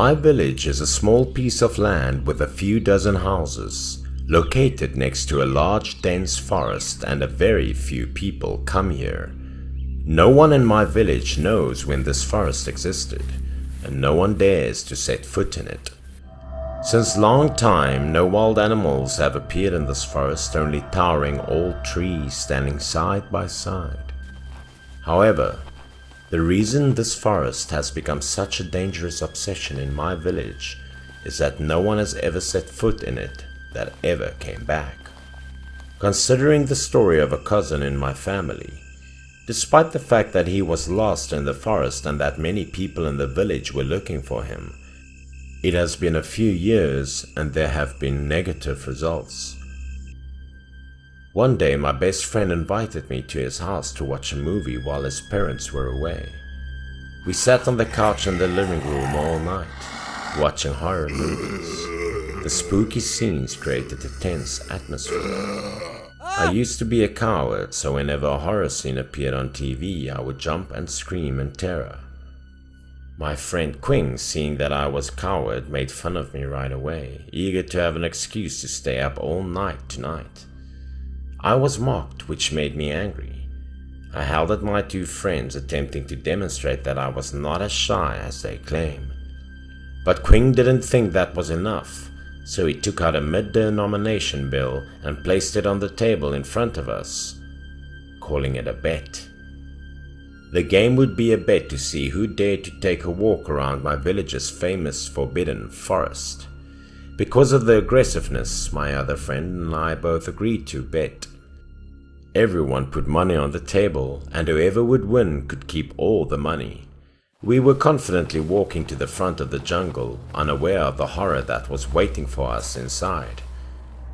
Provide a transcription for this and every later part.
My village is a small piece of land with a few dozen houses, located next to a large dense forest, and a very few people come here. No one in my village knows when this forest existed, and no one dares to set foot in it. Since long time, no wild animals have appeared in this forest, only towering old trees standing side by side. However, the reason this forest has become such a dangerous obsession in my village is that no one has ever set foot in it that ever came back. Considering the story of a cousin in my family, despite the fact that he was lost in the forest and that many people in the village were looking for him, it has been a few years and there have been negative results. One day my best friend invited me to his house to watch a movie while his parents were away. We sat on the couch in the living room all night, watching horror movies. The spooky scenes created a tense atmosphere. I used to be a coward, so whenever a horror scene appeared on TV, I would jump and scream in terror. My friend Quing, seeing that I was a coward, made fun of me right away, eager to have an excuse to stay up all night tonight. I was mocked, which made me angry. I howled at my two friends, attempting to demonstrate that I was not as shy as they claim. But Quing didn't think that was enough, so he took out a mid-denomination bill and placed it on the table in front of us, calling it a bet. The game would be a bet to see who dared to take a walk around my village's famous forbidden forest. Because of the aggressiveness, my other friend and I both agreed to bet. Everyone put money on the table, and whoever would win could keep all the money. We were confidently walking to the front of the jungle, unaware of the horror that was waiting for us inside.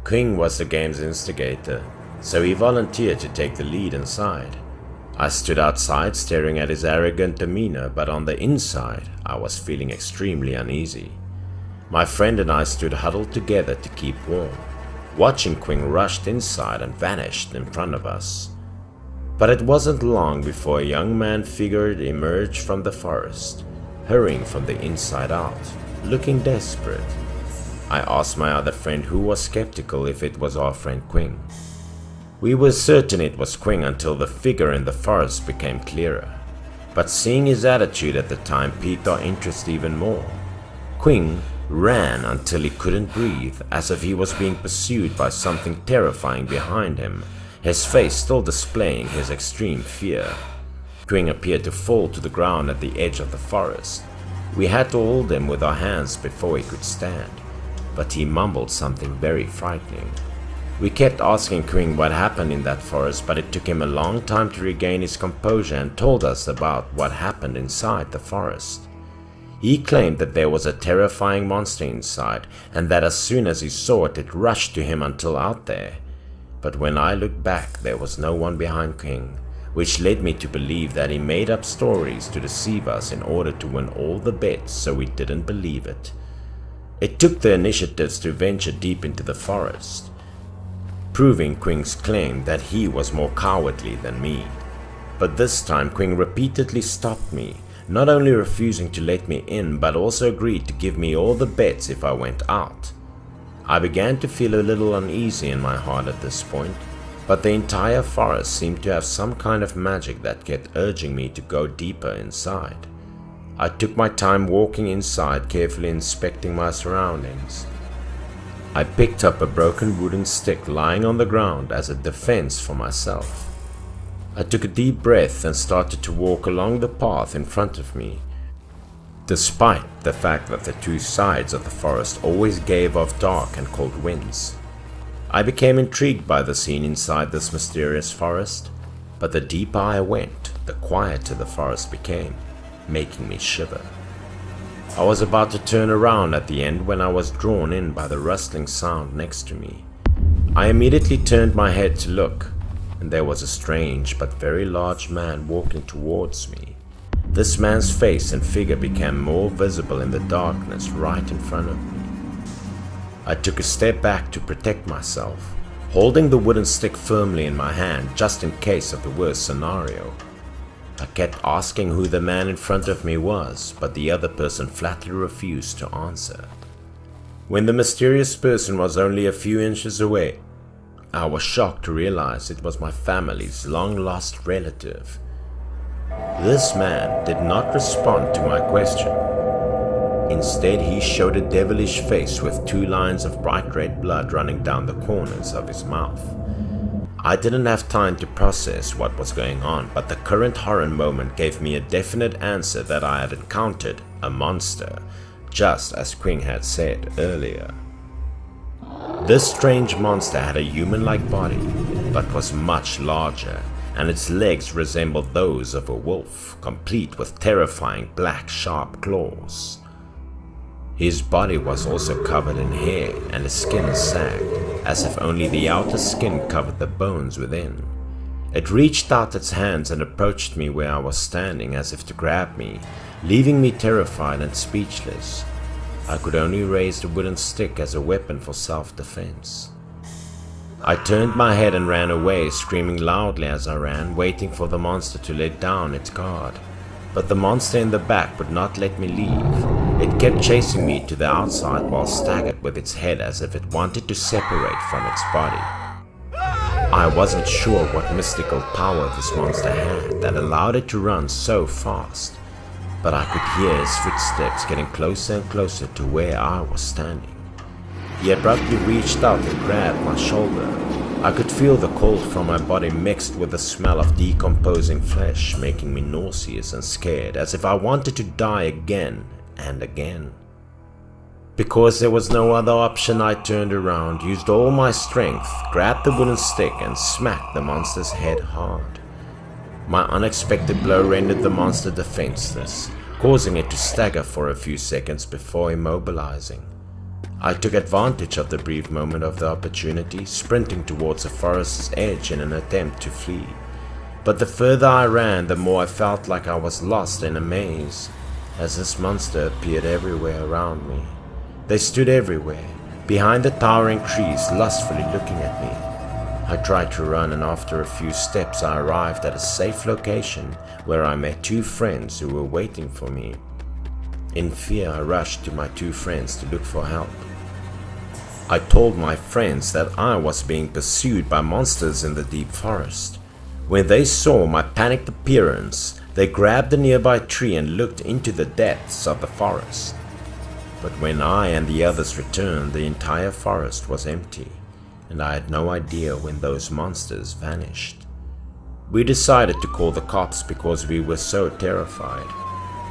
King was the game's instigator, so he volunteered to take the lead inside. I stood outside staring at his arrogant demeanor, but on the inside, I was feeling extremely uneasy. My friend and I stood huddled together to keep warm, watching Quing rushed inside and vanished in front of us. But it wasn't long before a young man figure emerged from the forest, hurrying from the inside out, looking desperate. I asked my other friend, who was skeptical, if it was our friend Quing. We were certain it was Quing until the figure in the forest became clearer, but seeing his attitude at the time piqued our interest even more. Quing ran until he couldn't breathe, as if he was being pursued by something terrifying behind him, his face still displaying his extreme fear. Quing appeared to fall to the ground at the edge of the forest. We had to hold him with our hands before he could stand, but he mumbled something very frightening. We kept asking Quing what happened in that forest, but it took him a long time to regain his composure and told us about what happened inside the forest. He claimed that there was a terrifying monster inside, and that as soon as he saw it, it rushed to him until out there. But when I looked back, there was no one behind King, which led me to believe that he made up stories to deceive us in order to win all the bets, so we didn't believe it. It took the initiatives to venture deep into the forest, proving Quing's claim that he was more cowardly than me. But this time Quing repeatedly stopped me, not only refusing to let me in, but also agreed to give me all the bets if I went out. I began to feel a little uneasy in my heart at this point, but the entire forest seemed to have some kind of magic that kept urging me to go deeper inside. I took my time walking inside, carefully inspecting my surroundings. I picked up a broken wooden stick lying on the ground as a defense for myself. I took a deep breath and started to walk along the path in front of me. Despite the fact that the two sides of the forest always gave off dark and cold winds, I became intrigued by the scene inside this mysterious forest, but the deeper I went, the quieter the forest became, making me shiver. I was about to turn around at the end when I was drawn in by the rustling sound next to me. I immediately turned my head to look, and there was a strange but very large man walking towards me. This man's face and figure became more visible in the darkness right in front of me. I took a step back to protect myself, holding the wooden stick firmly in my hand just in case of the worst scenario. I kept asking who the man in front of me was, but the other person flatly refused to answer. When the mysterious person was only a few inches away, I was shocked to realize it was my family's long-lost relative. This man did not respond to my question. Instead, he showed a devilish face with 2 lines of bright red blood running down the corners of his mouth. I didn't have time to process what was going on, but the current horror moment gave me a definite answer that I had encountered a monster, just as Quinn had said earlier. This strange monster had a human-like body, but was much larger, and its legs resembled those of a wolf, complete with terrifying black sharp claws. His body was also covered in hair, and his skin sagged, as if only the outer skin covered the bones within. It reached out its hands and approached me where I was standing as if to grab me, leaving me terrified and speechless. I could only raise the wooden stick as a weapon for self-defense. I turned my head and ran away, screaming loudly as I ran, waiting for the monster to let down its guard. But the monster in the back would not let me leave. It kept chasing me to the outside while staggered with its head as if it wanted to separate from its body. I wasn't sure what mystical power this monster had that allowed it to run so fast, but I could hear his footsteps getting closer and closer to where I was standing. He abruptly reached out and grabbed my shoulder. I could feel the cold from my body mixed with the smell of decomposing flesh, making me nauseous and scared, as if I wanted to die again and again. Because there was no other option, I turned around, used all my strength, grabbed the wooden stick and smacked the monster's head hard. My unexpected blow rendered the monster defenseless, causing it to stagger for a few seconds before immobilizing. I took advantage of the brief moment of the opportunity, sprinting towards the forest's edge in an attempt to flee. But the further I ran, the more I felt like I was lost in a maze, as this monster appeared everywhere around me. They stood everywhere, behind the towering trees, lustfully looking at me. I tried to run, and after a few steps I arrived at a safe location where I met 2 friends who were waiting for me. In fear, I rushed to my 2 friends to look for help. I told my friends that I was being pursued by monsters in the deep forest. When they saw my panicked appearance, they grabbed a nearby tree and looked into the depths of the forest. But when I and the others returned, the entire forest was empty, and I had no idea when those monsters vanished. We decided to call the cops because we were so terrified.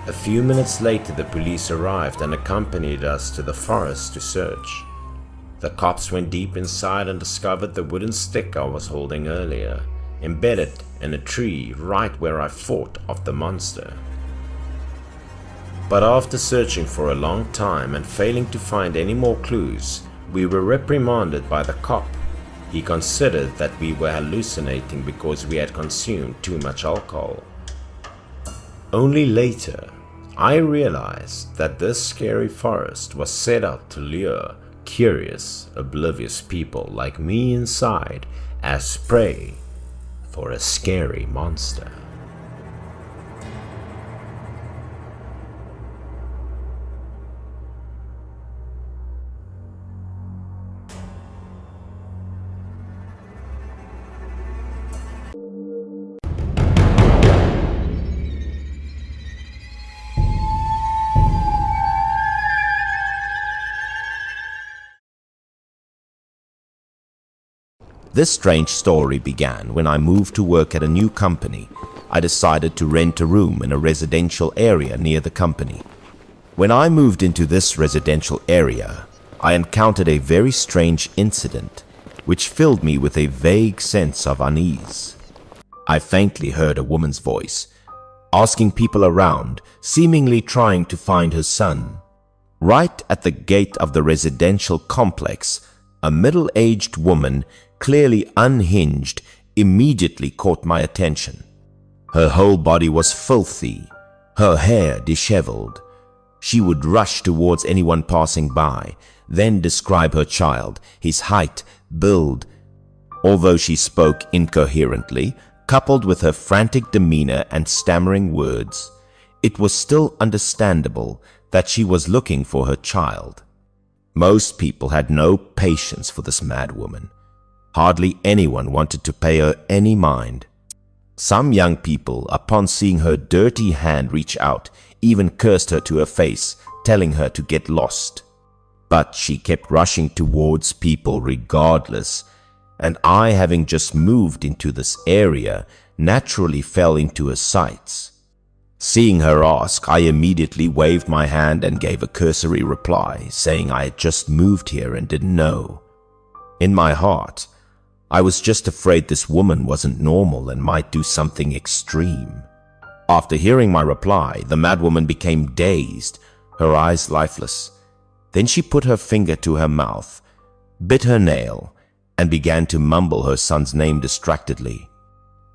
A few minutes later, the police arrived and accompanied us to the forest to search. The cops went deep inside and discovered the wooden stick I was holding earlier, embedded in a tree right where I fought off the monster. But after searching for a long time and failing to find any more clues, we were reprimanded by the cop. He considered that we were hallucinating because we had consumed too much alcohol. Only later, I realized that this scary forest was set up to lure curious, oblivious people like me inside as prey for a scary monster. This strange story began when I moved to work at a new company. I decided to rent a room in a residential area near the company. When I moved into this residential area, I encountered a very strange incident, which filled me with a vague sense of unease. I faintly heard a woman's voice, asking people around, seemingly trying to find her son. Right at the gate of the residential complex, a middle-aged woman, clearly unhinged, immediately caught my attention. Her whole body was filthy, her hair disheveled. She would rush towards anyone passing by, then describe her child, his height, build. Although she spoke incoherently, Coupled with her frantic demeanor and stammering words, it was still understandable that she was looking for her child. Most people had no patience for this madwoman. Hardly anyone wanted to pay her any mind. Some young people, upon seeing her dirty hand reach out, even cursed her to her face, telling her to get lost. But she kept rushing towards people regardless, and I, having just moved into this area, naturally fell into her sights. Seeing her ask, I immediately waved my hand and gave a cursory reply, saying I had just moved here and didn't know. In my heart, I was just afraid this woman wasn't normal and might do something extreme. After hearing my reply, the madwoman became dazed, her eyes lifeless. Then she put her finger to her mouth, bit her nail, and began to mumble her son's name distractedly.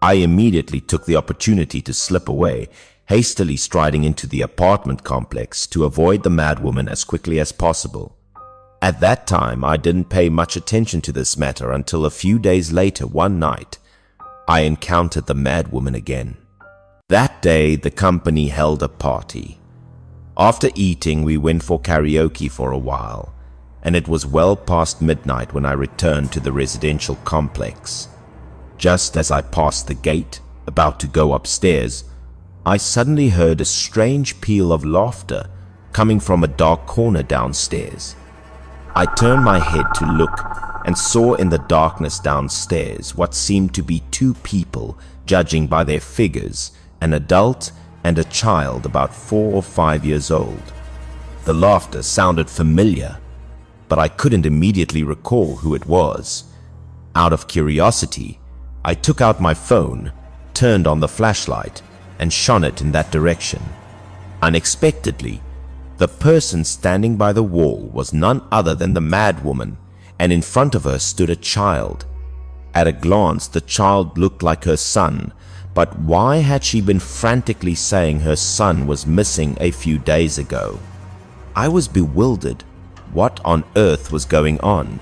I immediately took the opportunity to slip away, hastily striding into the apartment complex to avoid the madwoman as quickly as possible. At that time, I didn't pay much attention to this matter until a few days later one night, I encountered the madwoman again. That day, the company held a party. After eating, we went for karaoke for a while, and it was well past midnight when I returned to the residential complex. Just as I passed the gate, about to go upstairs, I suddenly heard a strange peal of laughter coming from a dark corner downstairs. I turned my head to look and saw in the darkness downstairs what seemed to be two people, judging by their figures, an adult and a child about 4 or 5 years old. The laughter sounded familiar, but I couldn't immediately recall who it was. Out of curiosity, I took out my phone, turned on the flashlight, and shone it in that direction. Unexpectedly, the person standing by the wall was none other than the madwoman, and in front of her stood a child. At a glance, the child looked like her son, but why had she been frantically saying her son was missing a few days ago? I was bewildered. What on earth was going on?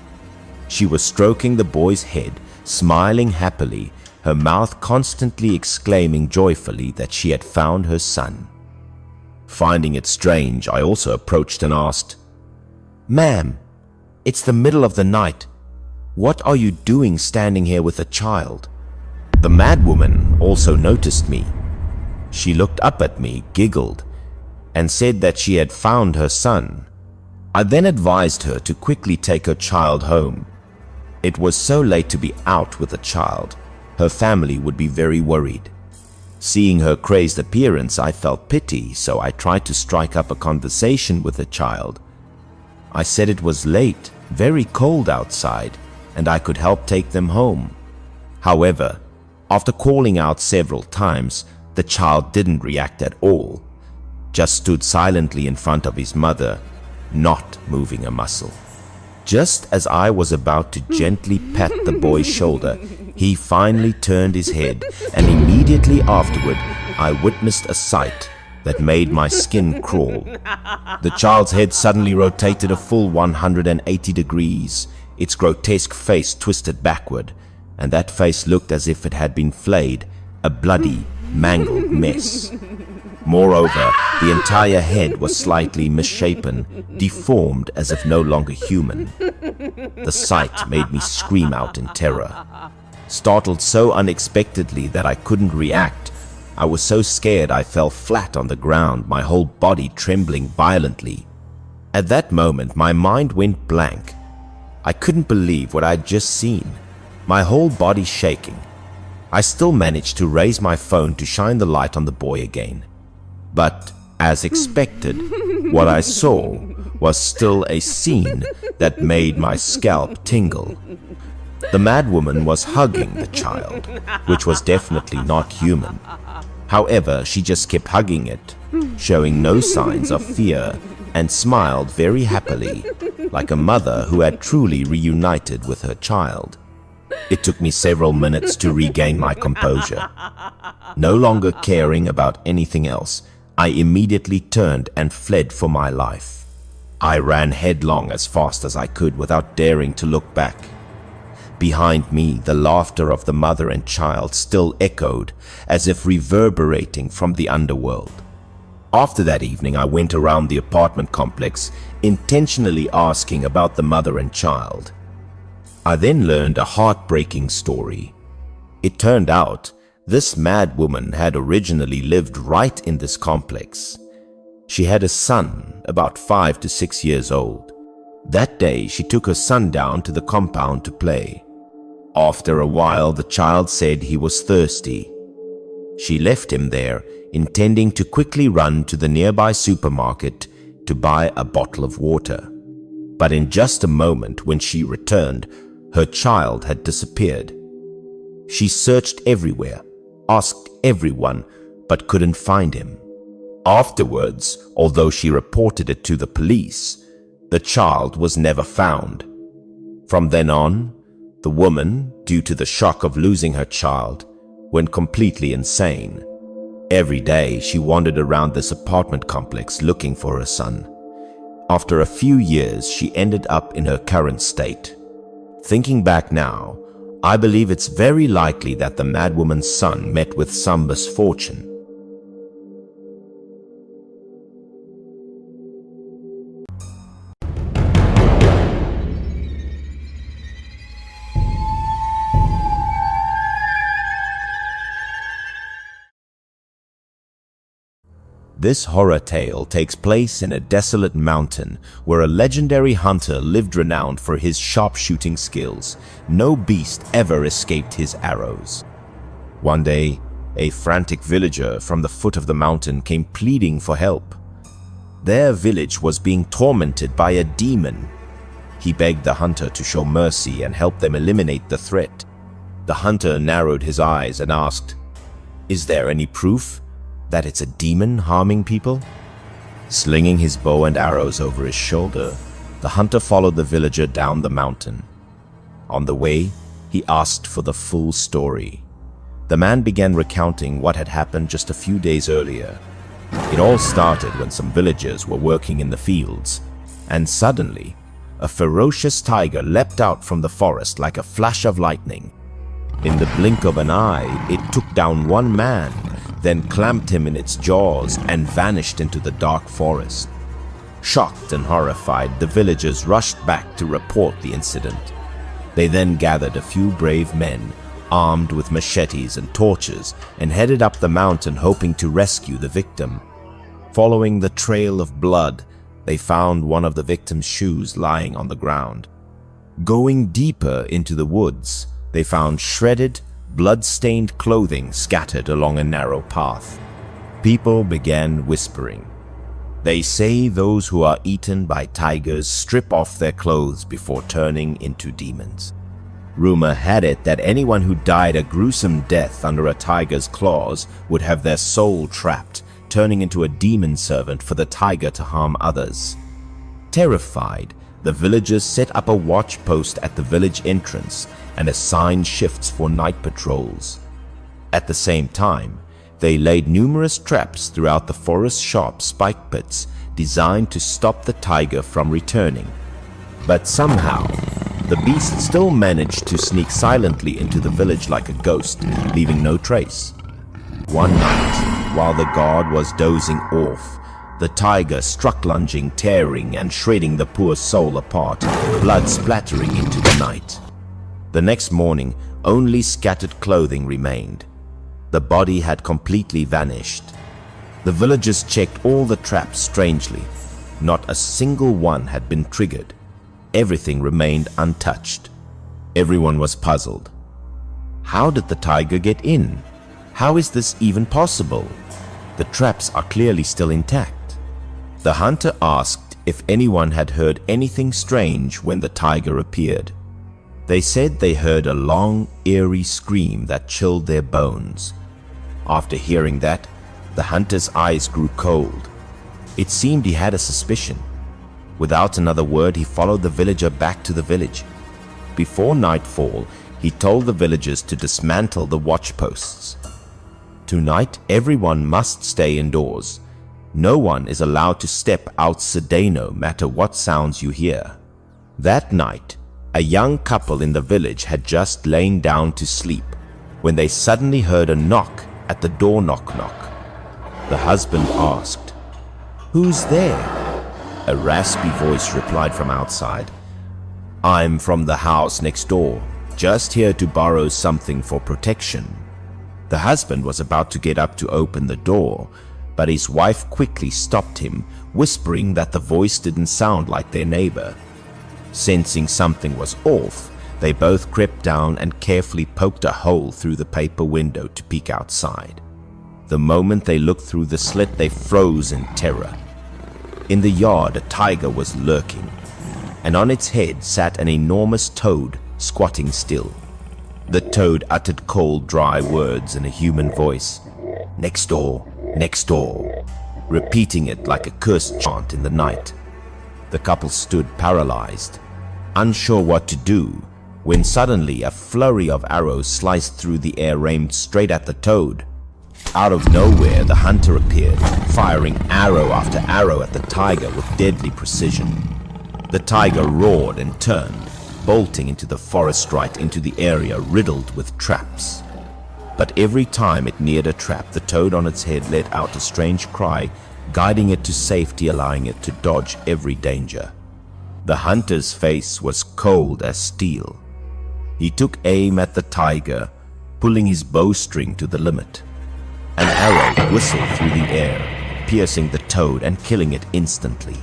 She was stroking the boy's head, smiling happily, her mouth constantly exclaiming joyfully that she had found her son. Finding it strange, I also approached and asked, "Ma'am, it's the middle of the night. What are you doing standing here with a child?" The madwoman also noticed me. She looked up at me, giggled, and said that she had found her son. I then advised her to quickly take her child home. It was so late to be out with the child. Her family would be very worried. Seeing her crazed appearance, I felt pity, so I tried to strike up a conversation with the child. I said it was late, very cold outside, and I could help take them home. However, after calling out several times, the child didn't react at all, just stood silently in front of his mother, not moving a muscle. Just as I was about to gently pat the boy's shoulder, he finally turned his head, and immediately afterward, I witnessed a sight that made my skin crawl. The child's head suddenly rotated a full 180 degrees, its grotesque face twisted backward, and that face looked as if it had been flayed, a bloody, mangled mess. Moreover, the entire head was slightly misshapen, deformed as if no longer human. The sight made me scream out in terror. Startled so unexpectedly that I couldn't react, I was so scared I fell flat on the ground, my whole body trembling violently. At that moment, my mind went blank. I couldn't believe what I'd just seen, my whole body shaking. I still managed to raise my phone to shine the light on the boy again. But, as expected, what I saw was still a scene that made my scalp tingle. The madwoman was hugging the child, which was definitely not human. However, she just kept hugging it, showing no signs of fear, and smiled very happily, like a mother who had truly reunited with her child. It took me several minutes to regain my composure. No longer caring about anything else, I immediately turned and fled for my life. I ran headlong as fast as I could without daring to look back. Behind me, the laughter of the mother and child still echoed, as if reverberating from the underworld. After that evening, I went around the apartment complex, intentionally asking about the mother and child. I then learned a heartbreaking story. It turned out this mad woman had originally lived right in this complex. She had a son about 5 to 6 years old. That day, she took her son down to the compound to play. After a while, the child said he was thirsty. She left him there, intending to quickly run to the nearby supermarket to buy a bottle of water. But in just a moment, when she returned, her child had disappeared. She searched everywhere, asked everyone, but couldn't find him. Afterwards, although she reported it to the police, the child was never found. From then on, the woman, due to the shock of losing her child, went completely insane. Every day, she wandered around this apartment complex looking for her son. After a few years, she ended up in her current state. Thinking back now, I believe it's very likely that the madwoman's son met with some misfortune. This horror tale takes place in a desolate mountain where a legendary hunter lived renowned for his sharpshooting skills. No beast ever escaped his arrows. One day, a frantic villager from the foot of the mountain came pleading for help. Their village was being tormented by a demon. He begged the hunter to show mercy and help them eliminate the threat. The hunter narrowed his eyes and asked, "Is there any proof that it's a demon harming people?" Slinging his bow and arrows over his shoulder, the hunter followed the villager down the mountain. On the way, he asked for the full story. The man began recounting what had happened just a few days earlier. It all started when some villagers were working in the fields, and suddenly, a ferocious tiger leapt out from the forest like a flash of lightning. In the blink of an eye, it took down one man, then clamped him in its jaws and vanished into the dark forest. Shocked and horrified, the villagers rushed back to report the incident. They then gathered a few brave men, armed with machetes and torches, and headed up the mountain hoping to rescue the victim. Following the trail of blood, they found one of the victim's shoes lying on the ground. Going deeper into the woods, they found shredded, blood-stained clothing scattered along a narrow path. People began whispering. They say those who are eaten by tigers strip off their clothes before turning into demons. Rumor had it that anyone who died a gruesome death under a tiger's claws would have their soul trapped, turning into a demon servant for the tiger to harm others. Terrified, the villagers set up a watch post at the village entrance and assigned shifts for night patrols. At the same time, they laid numerous traps throughout the forest sharp spike pits designed to stop the tiger from returning. But somehow, the beast still managed to sneak silently into the village like a ghost, leaving no trace. One night, while the guard was dozing off, the tiger struck, lunging, tearing and shredding the poor soul apart, blood splattering into the night. The next morning, only scattered clothing remained. The body had completely vanished. The villagers checked all the traps strangely. Not a single one had been triggered. Everything remained untouched. Everyone was puzzled. How did the tiger get in? How is this even possible? The traps are clearly still intact. The hunter asked if anyone had heard anything strange when the tiger appeared. They said they heard a long, eerie scream that chilled their bones. After hearing that, the hunter's eyes grew cold. It seemed he had a suspicion. Without another word, he followed the villager back to the village. Before nightfall, he told the villagers to dismantle the watch posts. Tonight, everyone must stay indoors. No one is allowed to step outside no matter what sounds you hear. That night, A young couple in the village had just lain down to sleep when they suddenly heard a knock at the door. Knock, knock. The husband asked, "Who's there?" A raspy voice replied from outside, "I'm from the house next door, just here to borrow something for protection." The husband was about to get up to open the door, but his wife quickly stopped him, whispering that the voice didn't sound like their neighbor. Sensing something was off, they both crept down and carefully poked a hole through the paper window to peek outside. The moment they looked through the slit, they froze in terror. In the yard, a tiger was lurking, and on its head sat an enormous toad squatting still. The toad uttered cold, dry words in a human voice, next door, repeating it like a cursed chant in the night. The couple stood paralyzed, unsure what to do, when suddenly a flurry of arrows sliced through the air, aimed straight at the toad. Out of nowhere, the hunter appeared, firing arrow after arrow at the tiger with deadly precision. The tiger roared and turned, bolting into the forest right into the area riddled with traps. But every time it neared a trap, the toad on its head let out a strange cry, guiding it to safety, allowing it to dodge every danger. The hunter's face was cold as steel. He took aim at the tiger, pulling his bowstring to the limit. An arrow whistled through the air, piercing the toad and killing it instantly.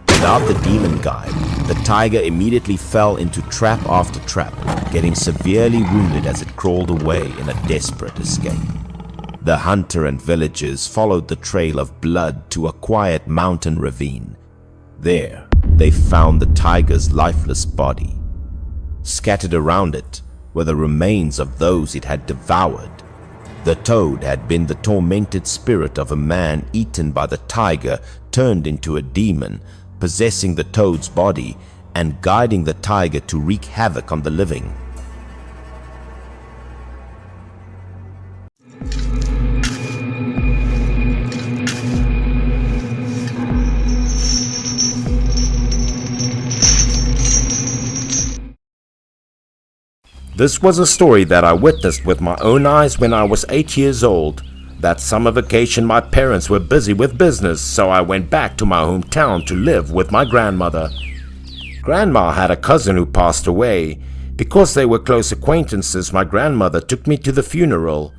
Without the demon guide, the tiger immediately fell into trap after trap, getting severely wounded as it crawled away in a desperate escape. The hunter and villagers followed the trail of blood to a quiet mountain ravine. There, they found the tiger's lifeless body. Scattered around it were the remains of those it had devoured. The toad had been the tormented spirit of a man eaten by the tiger, turned into a demon, possessing the toad's body and guiding the tiger to wreak havoc on the living. This was a story that I witnessed with my own eyes when I was 8 years old. That summer vacation my parents were busy with business, so I went back to my hometown to live with my grandmother. Grandma had a cousin who passed away. Because they were close acquaintances, my grandmother took me to the funeral.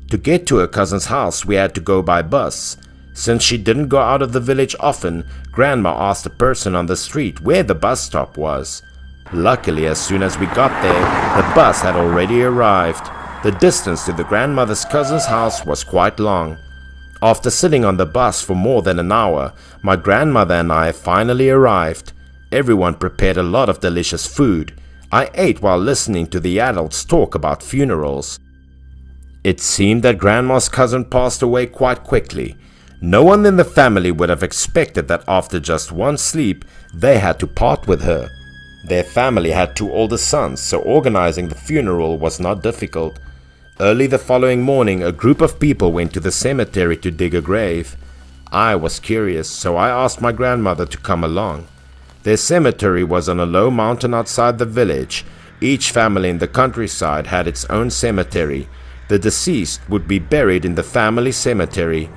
To get to her cousin's house, we had to go by bus. Since she didn't go out of the village often, Grandma asked a person on the street where the bus stop was. Luckily, as soon as we got there, the bus had already arrived. The distance to the grandmother's cousin's house was quite long. After sitting on the bus for more than an hour, my grandmother and I finally arrived. Everyone prepared a lot of delicious food. I ate while listening to the adults talk about funerals. It seemed that Grandma's cousin passed away quite quickly. No one in the family would have expected that after just one sleep, they had to part with her. Their family had 2 older sons, so organizing the funeral was not difficult. Early the following morning, a group of people went to the cemetery to dig a grave. I was curious, so I asked my grandmother to come along. Their cemetery was on a low mountain outside the village. Each family in the countryside had its own cemetery. The deceased would be buried in the family cemetery.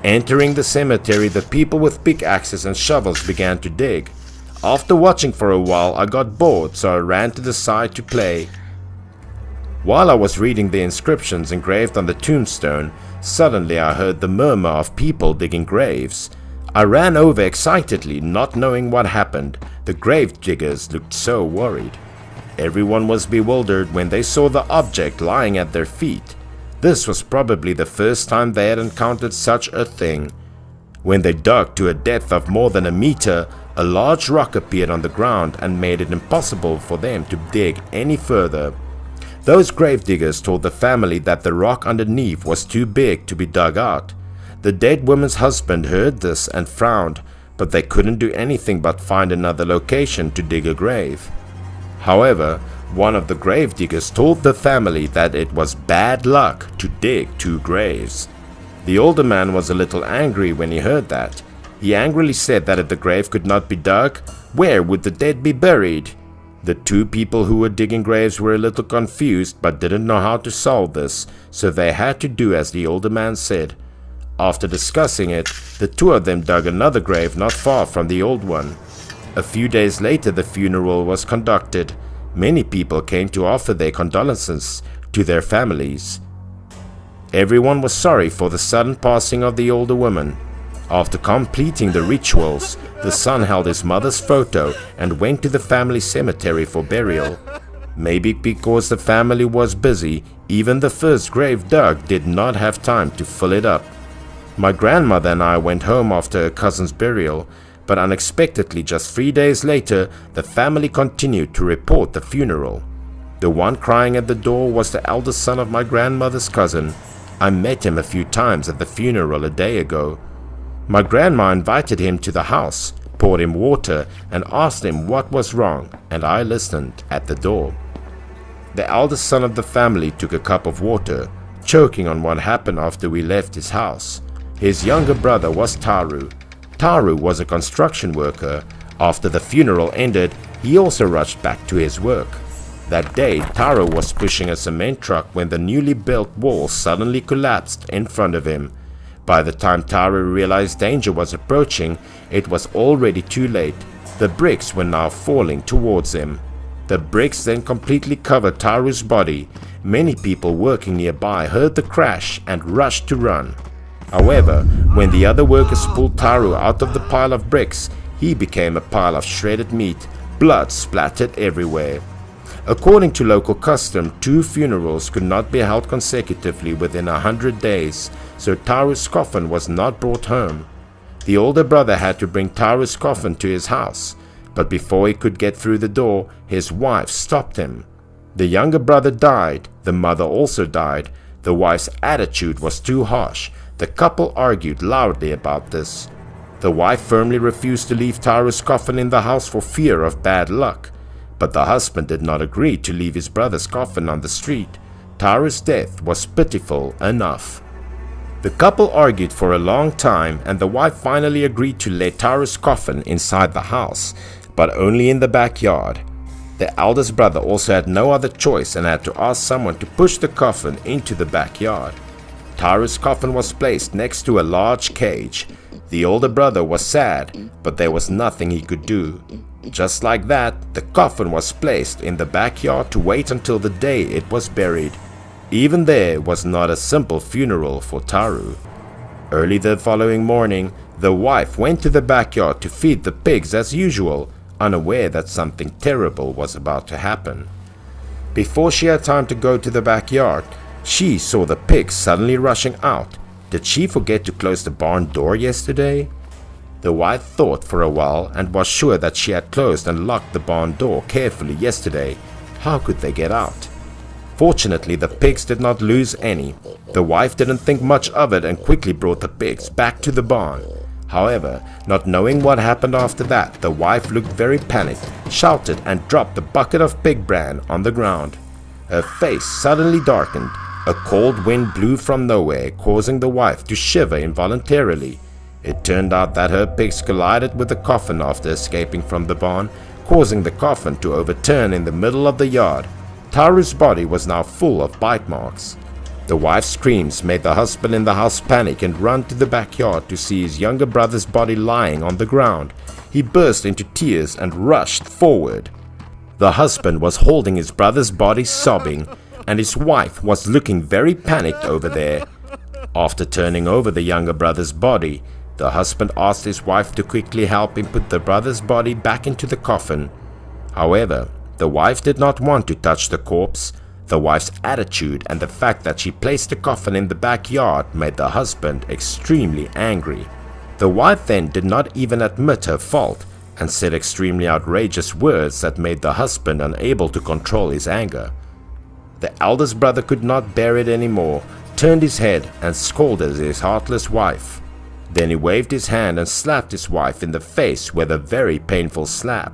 Entering the cemetery, the people with pickaxes and shovels began to dig. After watching for a while, I got bored, so I ran to the side to play. While I was reading the inscriptions engraved on the tombstone, suddenly I heard the murmur of people digging graves. I ran over excitedly, not knowing what happened. The grave diggers looked so worried. Everyone was bewildered when they saw the object lying at their feet. This was probably the first time they had encountered such a thing. When they dug to a depth of more than a meter, a large rock appeared on the ground and made it impossible for them to dig any further. Those gravediggers told the family that the rock underneath was too big to be dug out. The dead woman's husband heard this and frowned, but they couldn't do anything but find another location to dig a grave. However, one of the gravediggers told the family that it was bad luck to dig 2 graves. The older man was a little angry when he heard that. He angrily said that if the grave could not be dug, where would the dead be buried? The two people who were digging graves were a little confused but didn't know how to solve this, so they had to do as the older man said. After discussing it, the two of them dug another grave not far from the old one. A few days later, the funeral was conducted. Many people came to offer their condolences to their families. Everyone was sorry for the sudden passing of the older woman. After completing the rituals, the son held his mother's photo and went to the family cemetery for burial. Maybe because the family was busy, even the first grave dug did not have time to fill it up. My grandmother and I went home after her cousin's burial, but unexpectedly just 3 days later, the family continued to report the funeral. The one crying at the door was the eldest son of my grandmother's cousin. I met him a few times at the funeral a day ago. My grandma invited him to the house, poured him water, and asked him what was wrong, and I listened at the door. The eldest son of the family took a cup of water, choking on what happened after we left his house. His younger brother was Taru. Taru was a construction worker. After the funeral ended, he also rushed back to his work. That day, Taru was pushing a cement truck when the newly built wall suddenly collapsed in front of him. By the time Taru realized danger was approaching, it was already too late. The bricks were now falling towards him. The bricks then completely covered Taru's body. Many people working nearby heard the crash and rushed to run. However, when the other workers pulled Taru out of the pile of bricks, he became a pile of shredded meat. Blood splattered everywhere. According to local custom, 2 funerals could not be held consecutively within 100 days, so Taru's coffin was not brought home. The older brother had to bring Taru's coffin to his house, but before he could get through the door, his wife stopped him. The younger brother died. The mother also died. The wife's attitude was too harsh. The couple argued loudly about this. The wife firmly refused to leave Taru's coffin in the house for fear of bad luck, but the husband did not agree to leave his brother's coffin on the street. Taru's death was pitiful enough. The couple argued for a long time, and the wife finally agreed to lay Taru's coffin inside the house, but only in the backyard. The eldest brother also had no other choice and had to ask someone to push the coffin into the backyard. Taru's coffin was placed next to a large cage. The older brother was sad, but there was nothing he could do. Just like that, the coffin was placed in the backyard to wait until the day it was buried. Even there was not a simple funeral for Taru. Early the following morning, the wife went to the backyard to feed the pigs as usual, unaware that something terrible was about to happen. Before she had time to go to the backyard, she saw the pigs suddenly rushing out. Did she forget to close the barn door yesterday? The wife thought for a while and was sure that she had closed and locked the barn door carefully yesterday. How could they get out? Fortunately, the pigs did not lose any. The wife didn't think much of it and quickly brought the pigs back to the barn. However, not knowing what happened after that, the wife looked very panicked, shouted, and dropped the bucket of pig bran on the ground. Her face suddenly darkened. A cold wind blew from nowhere, causing the wife to shiver involuntarily. It turned out that her pigs collided with the coffin after escaping from the barn, causing the coffin to overturn in the middle of the yard. Taru's body was now full of bite marks. The wife's screams made the husband in the house panic and run to the backyard to see his younger brother's body lying on the ground. He burst into tears and rushed forward. The husband was holding his brother's body sobbing, and his wife was looking very panicked over there. After turning over the younger brother's body, the husband asked his wife to quickly help him put the brother's body back into the coffin. However, the wife did not want to touch the corpse. The wife's attitude and the fact that she placed the coffin in the backyard made the husband extremely angry. The wife then did not even admit her fault and said extremely outrageous words that made the husband unable to control his anger. The eldest brother could not bear it anymore, turned his head and scolded his heartless wife. Then he waved his hand and slapped his wife in the face with a very painful slap.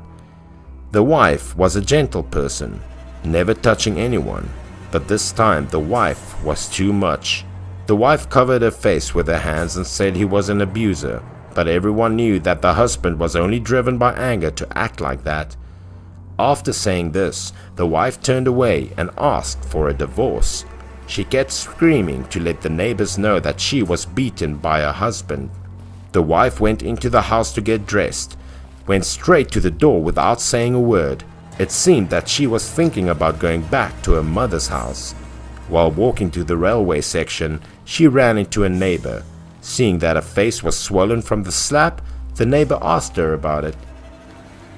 The wife was a gentle person, never touching anyone, but this time the wife was too much. The wife covered her face with her hands and said he was an abuser, but everyone knew that the husband was only driven by anger to act like that. After saying this, the wife turned away and asked for a divorce. She kept screaming to let the neighbors know that she was beaten by her husband. The wife went into the house to get dressed, went straight to the door without saying a word. It seemed that she was thinking about going back to her mother's house. While walking to the railway section, she ran into a neighbor. Seeing that her face was swollen from the slap, the neighbor asked her about it.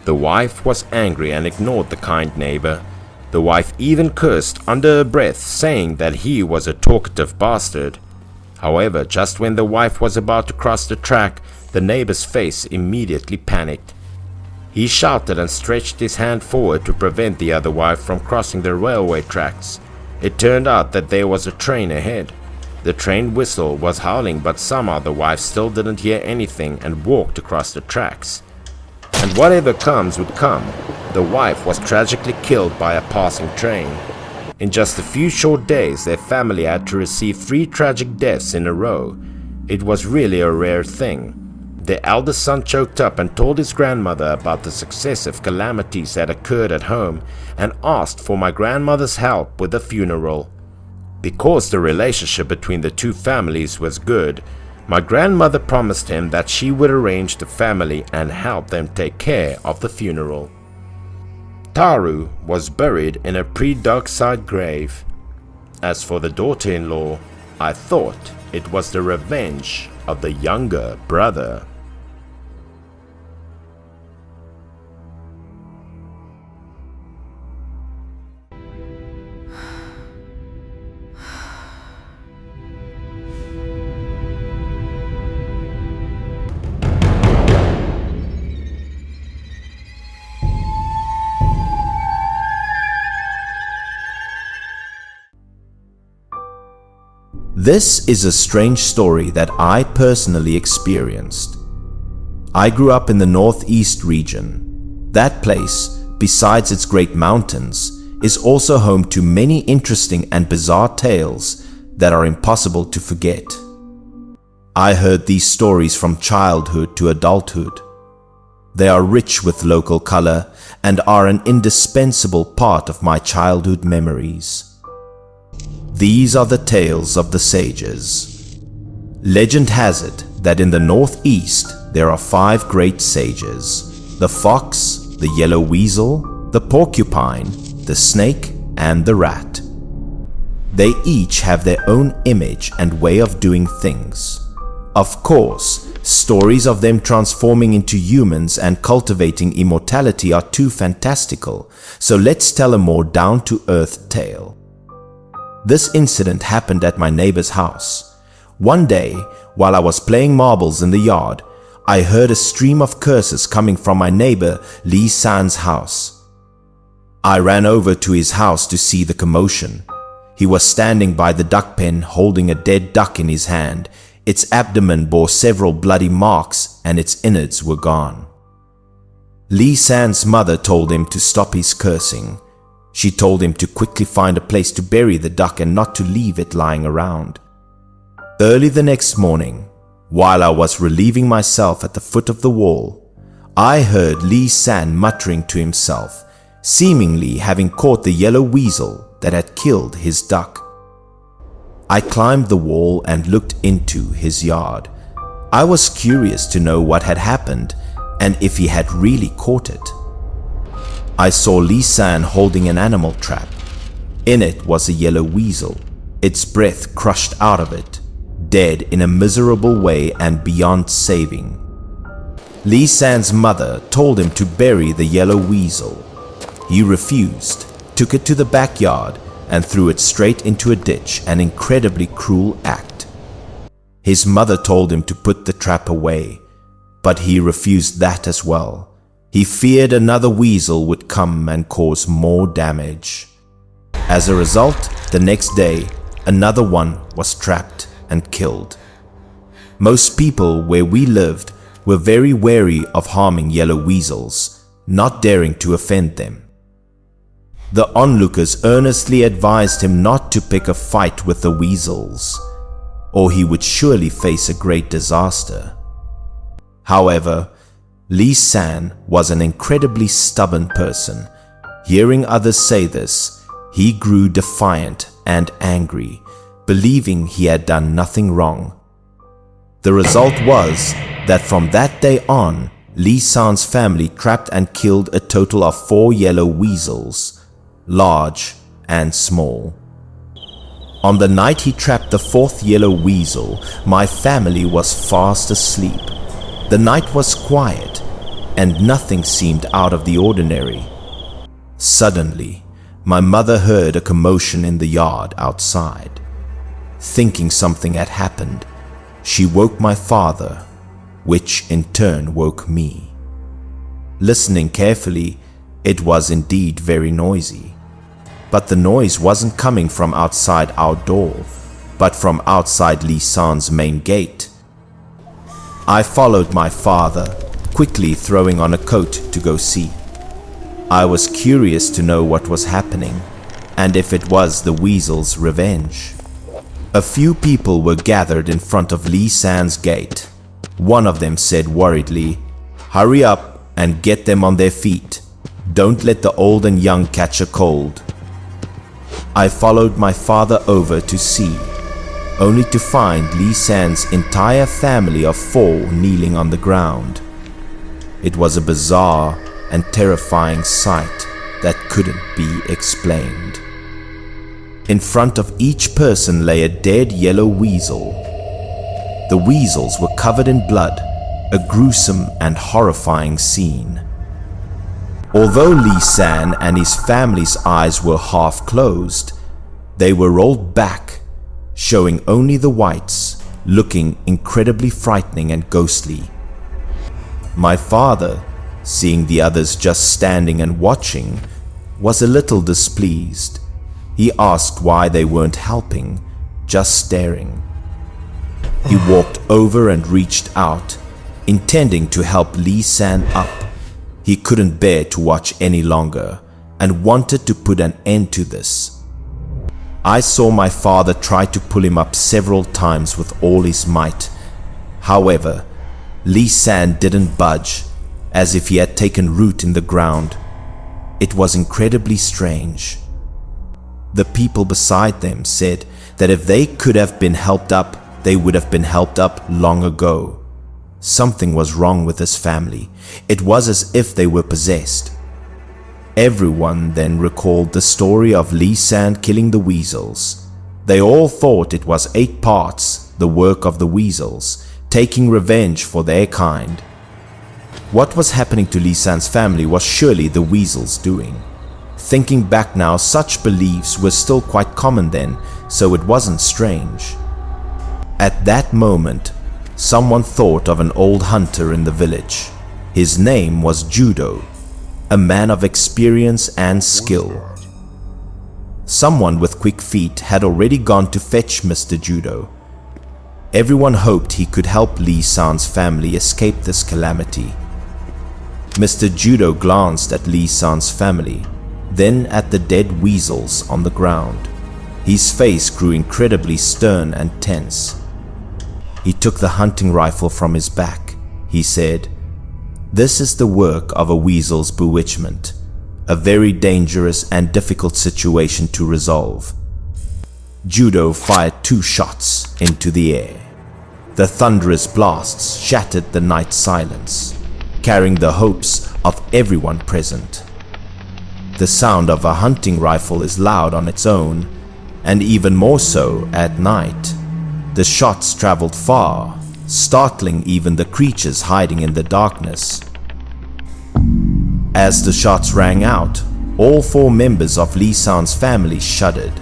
The wife was angry and ignored the kind neighbor. The wife even cursed under her breath, saying that he was a talkative bastard. However, just when the wife was about to cross the track, the neighbor's face immediately panicked. He shouted and stretched his hand forward to prevent the other wife from crossing the railway tracks. It turned out that there was a train ahead. The train whistle was howling, but somehow the wife still didn't hear anything and walked across the tracks. And whatever comes would come. The wife was tragically killed by a passing train. In just a few short days, their family had to receive 3 tragic deaths in a row. It was really a rare thing. Their eldest son choked up and told his grandmother about the successive calamities that occurred at home and asked for my grandmother's help with the funeral. Because the relationship between the two families was good, my grandmother promised him that she would arrange the family and help them take care of the funeral. Taru was buried in a pre-dockside grave. As for the daughter-in-law, I thought it was the revenge of the younger brother. This is a strange story that I personally experienced. I grew up in the northeast region. That place, besides its great mountains, is also home to many interesting and bizarre tales that are impossible to forget. I heard these stories from childhood to adulthood. They are rich with local color and are an indispensable part of my childhood memories. These are the tales of the sages. Legend has it that in the northeast there are 5 great sages: the fox, the yellow weasel, the porcupine, the snake, and the rat. They each have their own image and way of doing things. Of course, stories of them transforming into humans and cultivating immortality are too fantastical, so let's tell a more down-to-earth tale. This incident happened at my neighbor's house. One day, while I was playing marbles in the yard, I heard a stream of curses coming from my neighbor Lee San's house. I ran over to his house to see the commotion. He was standing by the duck pen holding a dead duck in his hand. Its abdomen bore several bloody marks and its innards were gone. Lee San's mother told him to stop his cursing. She told him to quickly find a place to bury the duck and not to leave it lying around. Early the next morning, while I was relieving myself at the foot of the wall, I heard Lee San muttering to himself, seemingly having caught the yellow weasel that had killed his duck. I climbed the wall and looked into his yard. I was curious to know what had happened and if he had really caught it. I saw Lee San holding an animal trap. In it was a yellow weasel, its breath crushed out of it, dead in a miserable way and beyond saving. Lee San's mother told him to bury the yellow weasel. He refused, took it to the backyard and threw it straight into a ditch, an incredibly cruel act. His mother told him to put the trap away, but he refused that as well. He feared another weasel would come and cause more damage. As a result, the next day, another one was trapped and killed. Most people where we lived were very wary of harming yellow weasels, not daring to offend them. The onlookers earnestly advised him not to pick a fight with the weasels, or he would surely face a great disaster. However, Lee San was an incredibly stubborn person Hearing others say this, he grew defiant and angry, believing he had done nothing wrong. The result was that from that day on, Lee San's family trapped and killed a total of 4 yellow weasels, large and small. On the night he trapped the 4th yellow weasel, my family was fast asleep. The night was quiet, and nothing seemed out of the ordinary. Suddenly, my mother heard a commotion in the yard outside. Thinking something had happened, she woke my father, which in turn woke me. Listening carefully, it was indeed very noisy. But the noise wasn't coming from outside our door, but from outside Lee San's main gate. I followed my father, quickly throwing on a coat to go see. I was curious to know what was happening, and if it was the weasel's revenge. A few people were gathered in front of Lee San's gate. One of them said worriedly, "Hurry up and get them on their feet. Don't let the old and young catch a cold." I followed my father over to see, only to find Lee San's entire family of 4 kneeling on the ground. It was a bizarre and terrifying sight that couldn't be explained. In front of each person lay a dead yellow weasel. The weasels were covered in blood, a gruesome and horrifying scene. Although Lee San and his family's eyes were half closed, they were rolled back, showing only the whites, looking incredibly frightening and ghostly. My father, seeing the others just standing and watching, was a little displeased. He asked why they weren't helping, just staring. He walked over and reached out, intending to help Lee San up. He couldn't bear to watch any longer and wanted to put an end to this. I saw my father try to pull him up several times with all his might. However, Lee San didn't budge, as if he had taken root in the ground. It was incredibly strange. The people beside them said that if they could have been helped up, they would have been helped up long ago. Something was wrong with his family. It was as if they were possessed. Everyone then recalled the story of Lee San killing the weasels. They all thought it was 8 parts the work of the weasels, taking revenge for their kind. What was happening to Lee San's family was surely the weasels' doing. Thinking back now, such beliefs were still quite common then, so it wasn't strange. At that moment, someone thought of an old hunter in the village. His name was Judo, a man of experience and skill. Someone with quick feet had already gone to fetch Mr. Judo. Everyone hoped he could help Lee San's family escape this calamity. Mr. Judo glanced at Lee San's family, then at the dead weasels on the ground. His face grew incredibly stern and tense. He took the hunting rifle from his back. He said, "This is the work of a weasel's bewitchment, a very dangerous and difficult situation to resolve." Judo fired 2 shots into the air. The thunderous blasts shattered the night silence, carrying the hopes of everyone present. The sound of a hunting rifle is loud on its own, and even more so at night. The shots traveled far, startling even the creatures hiding in the darkness. As the shots rang out, all 4 members of Lee San's family shuddered.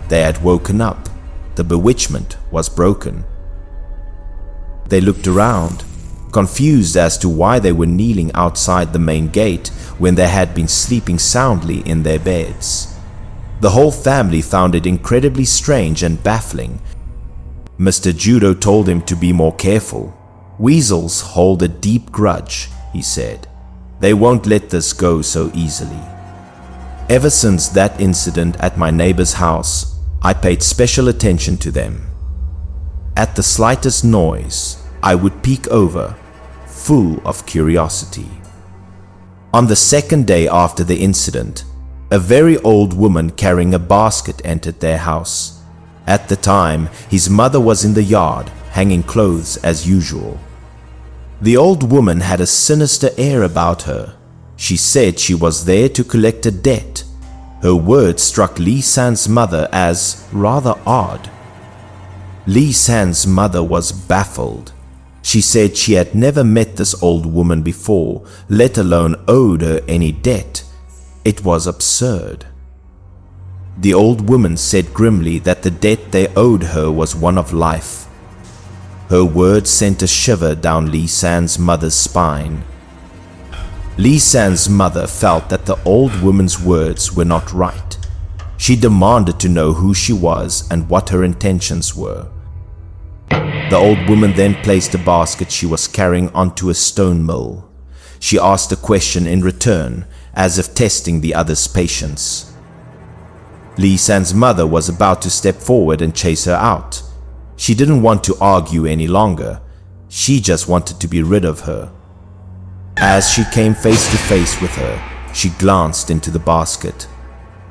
They had woken up. The bewitchment was broken. They looked around, confused as to why they were kneeling outside the main gate when they had been sleeping soundly in their beds. The whole family found it incredibly strange and baffling. Mr. Judo told him to be more careful. "Weasels hold a deep grudge," he said. "They won't let this go so easily." Ever since that incident at my neighbor's house, I paid special attention to them. At the slightest noise, I would peek over, full of curiosity. On the second day after the incident, A very old woman carrying a basket entered their house. At the time, his mother was in the yard, hanging clothes as usual. The old woman had a sinister air about her. She said she was there to collect a debt. Her words struck Lee San's mother as rather odd. Lee San's mother was baffled. She said she had never met this old woman before, let alone owed her any debt. It was absurd. The old woman said grimly that the debt they owed her was one of life. Her words sent a shiver down Lee San's mother's spine. Lee San's mother felt that the old woman's words were not right. She demanded to know who she was and what her intentions were. The old woman then placed a basket she was carrying onto a stone mill. She asked a question in return, as if testing the other's patience. Lee San's mother was about to step forward and chase her out. She didn't want to argue any longer. She just wanted to be rid of her. As she came face to face with her, she glanced into the basket.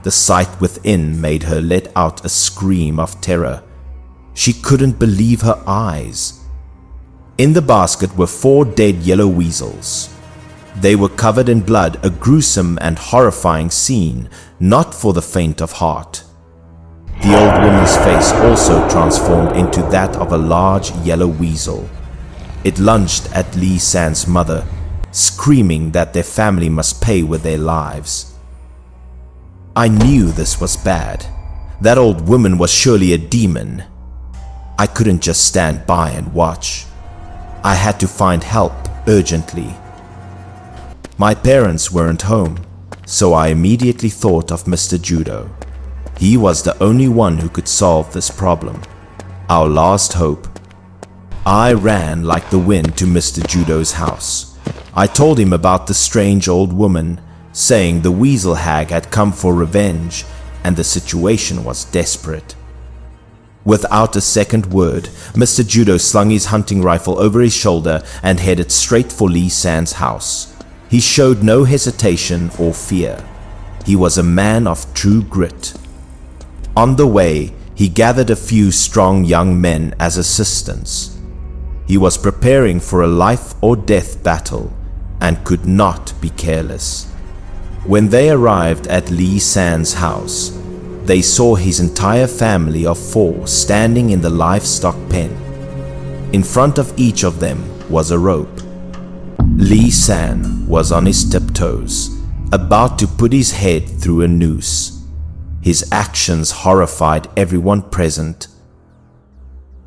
The sight within made her let out a scream of terror. She couldn't believe her eyes. In the basket were 4 dead yellow weasels. They were covered in blood, a gruesome and horrifying scene, not for the faint of heart. The old woman's face also transformed into that of a large yellow weasel. It lunged at Lee San's mother, screaming that their family must pay with their lives. I knew this was bad. That old woman was surely a demon. I couldn't just stand by and watch. I had to find help urgently. My parents weren't home, so I immediately thought of Mr. Judo. He was the only one who could solve this problem, our last hope. I ran like the wind to Mr. Judo's house. I told him about the strange old woman, saying the weasel hag had come for revenge and the situation was desperate. Without a second word, Mr. Judo slung his hunting rifle over his shoulder and headed straight for Lee San's house. He showed no hesitation or fear. He was a man of true grit. On the way, he gathered a few strong young men as assistants. He was preparing for a life or death battle and could not be careless. When they arrived at Lee San's house, they saw his entire family of 4 standing in the livestock pen. In front of each of them was a rope. Lee San was on his tiptoes, about to put his head through a noose. His actions horrified everyone present.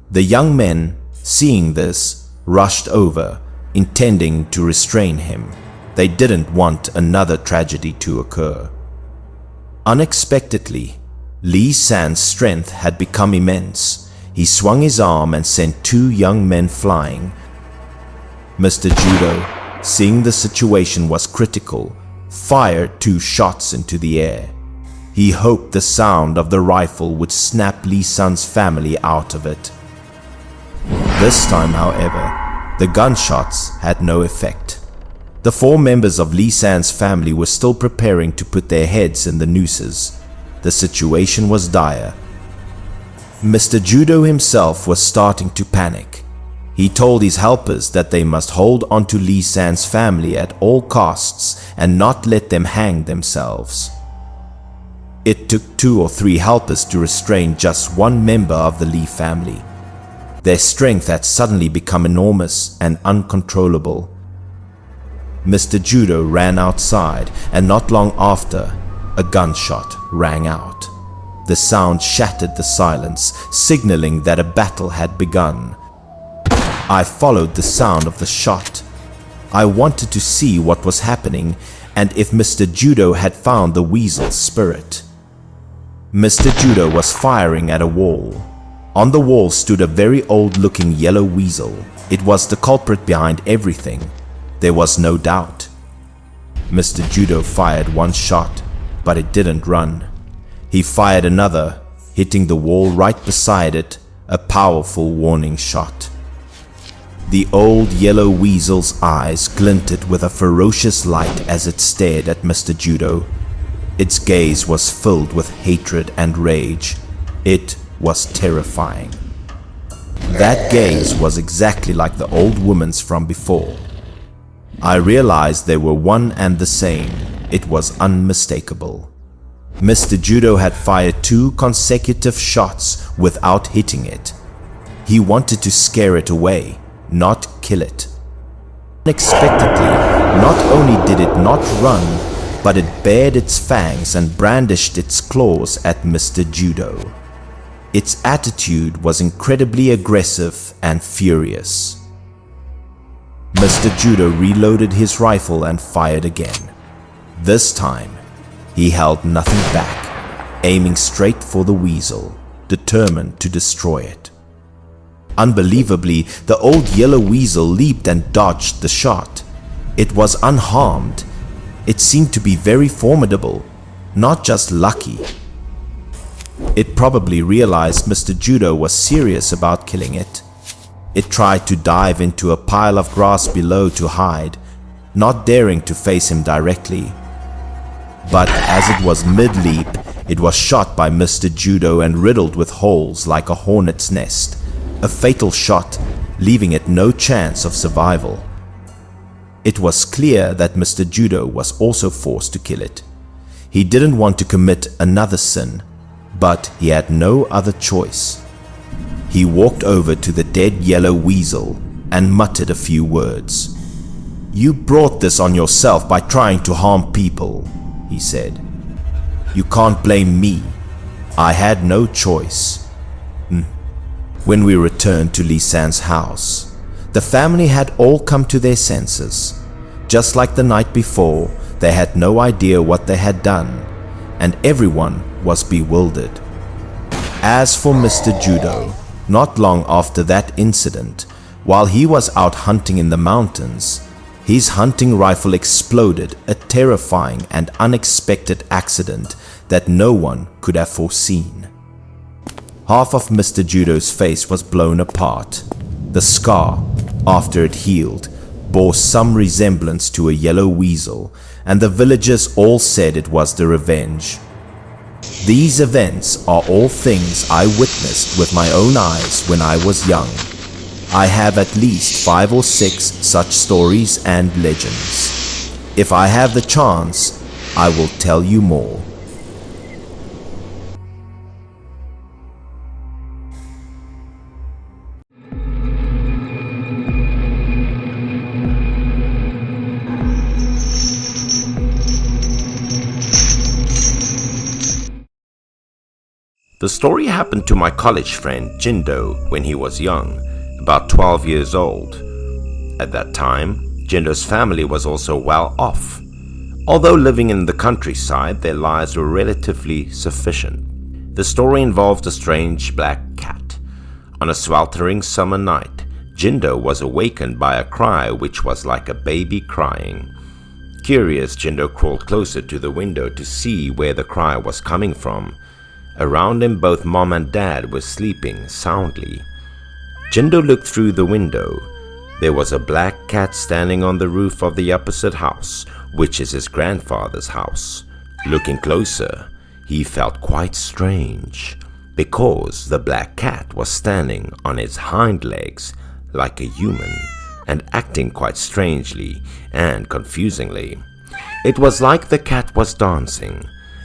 The young men, seeing this, rushed over, intending to restrain him. They didn't want another tragedy to occur. Unexpectedly, Lee San's strength had become immense. He swung his arm and sent 2 young men flying. Mr. Judo, seeing the situation was critical, fired 2 shots into the air. He hoped the sound of the rifle would snap Lee San's family out of it. This time, however, the gunshots had no effect. The 4 members of Lee San's family were still preparing to put their heads in the nooses. The situation was dire. Mr. Judo himself was starting to panic. He told his helpers that they must hold onto Lee San's family at all costs and not let them hang themselves. It took 2 or 3 helpers to restrain just 1 member of the Lee family. Their strength had suddenly become enormous and uncontrollable. Mr. Judo ran outside, and not long after, a gunshot rang out. The sound shattered the silence, signaling that a battle had begun. I followed the sound of the shot. I wanted to see what was happening and if Mr. Judo had found the weasel's spirit. Mr. Judo was firing at a wall. On the wall stood a very old-looking yellow weasel. It was the culprit behind everything. There was no doubt. Mr. Judo fired 1 shot, but it didn't run. He fired another, hitting the wall right beside it, a powerful warning shot. The old yellow weasel's eyes glinted with a ferocious light as it stared at Mr. Judo. Its gaze was filled with hatred and rage. It was terrifying. That gaze was exactly like the old woman's from before. I realized they were one and the same. It was unmistakable. Mr. Judo had fired 2 consecutive shots without hitting it. He wanted to scare it away, not kill it. Unexpectedly, not only did it not run, but it bared its fangs and brandished its claws at Mr. Judo. Its attitude was incredibly aggressive and furious. Mr. Judo reloaded his rifle and fired again. This time, he held nothing back, aiming straight for the weasel, determined to destroy it. Unbelievably, the old yellow weasel leaped and dodged the shot. It was unharmed. It seemed to be very formidable, not just lucky. It probably realized Mr. Judo was serious about killing it. It tried to dive into a pile of grass below to hide, not daring to face him directly. But as it was mid-leap, it was shot by Mr. Judo and riddled with holes like a hornet's nest. A fatal shot, leaving it no chance of survival. It was clear that Mr. Judo was also forced to kill it. He didn't want to commit another sin, but he had no other choice. He walked over to the dead yellow weasel and muttered a few words. "You brought this on yourself by trying to harm people," he said. "You can't blame me. I had no choice." When we returned to Lisan's house, the family had all come to their senses. Just like the night before, they had no idea what they had done, and everyone was bewildered. As for Mr. Judo, not long after that incident, while he was out hunting in the mountains, his hunting rifle exploded, a terrifying and unexpected accident that no one could have foreseen. Half of Mr. Judo's face was blown apart. The scar, after it healed, bore some resemblance to a yellow weasel, and the villagers all said it was the revenge. These events are all things I witnessed with my own eyes when I was young. I have at least 5 or 6 such stories and legends. If I have the chance, I will tell you more. The story happened to my college friend Jindo when he was young, about 12 years old. At that time, Jindo's family was also well off. Although living in the countryside, their lives were relatively sufficient. The story involved a strange black cat. On a sweltering summer night, Jindo was awakened by a cry which was like a baby crying. Curious, Jindo crawled closer to the window to see where the cry was coming from. Around him, both mom and dad were sleeping soundly. Jindo looked through the window. There was a black cat standing on the roof of the opposite house, which is his grandfather's house. Looking closer, he felt quite strange, because the black cat was standing on its hind legs like a human and acting quite strangely and confusingly. It was like the cat was dancing.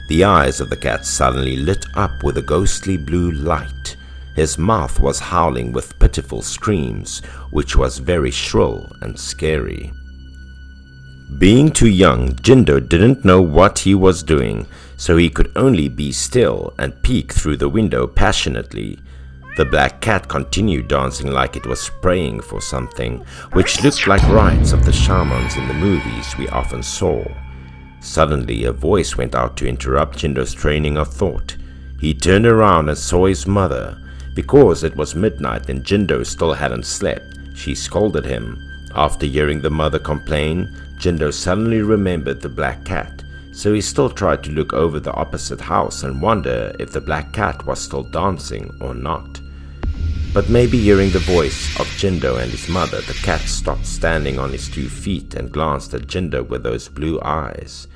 The eyes of the cat suddenly lit up with a ghostly blue light. His mouth was howling with pitiful screams, which was very shrill and scary. Being too young, Jindo didn't know what he was doing, so he could only be still and peek through the window passionately. The black cat continued dancing like it was praying for something, which looked like rites of the shamans in the movies we often saw. Suddenly, a voice went out to interrupt Jindo's training of thought. He turned around and saw his mother. Because it was midnight and Jindo still hadn't slept, she scolded him. After hearing the mother complain, Jindo suddenly remembered the black cat, so he still tried to look over the opposite house and wonder if the black cat was still dancing or not. But maybe hearing the voice of Jindo and his mother, the cat stopped standing on his 2 feet and glanced at Jindo with those blue eyes.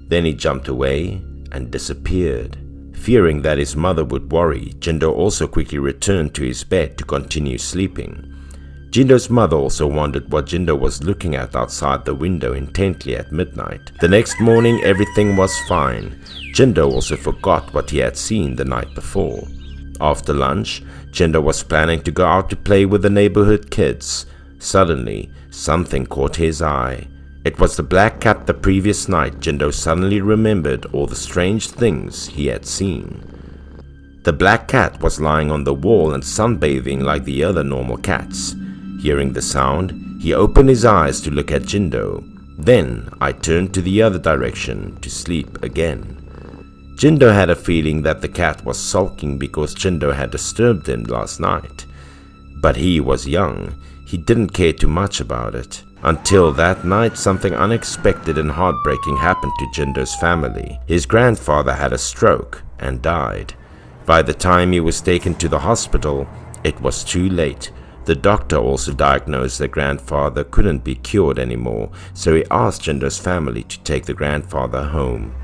Then he jumped away, and disappeared. Fearing that his mother would worry, Jindo also quickly returned to his bed to continue sleeping. Jindo's mother also wondered what Jindo was looking at outside the window intently at midnight. The next morning, everything was fine. Jindo also forgot what he had seen the night before. After lunch, Jindo was planning to go out to play with the neighborhood kids. Suddenly, something caught his eye. It was the black cat the previous night. Jindo suddenly remembered all the strange things he had seen. The black cat was lying on the wall and sunbathing like the other normal cats. Hearing the sound, he opened his eyes to look at Jindo. Then I turned to the other direction to sleep again. Jindo had a feeling that the cat was sulking because Jindo had disturbed him last night. But he was young. He didn't care too much about it. Until that night, something unexpected and heartbreaking happened to Jindo's family. His grandfather had a stroke and died. By the time he was taken to the hospital, it was too late. The doctor also diagnosed that grandfather couldn't be cured anymore, so he asked Jindo's family to take the grandfather home.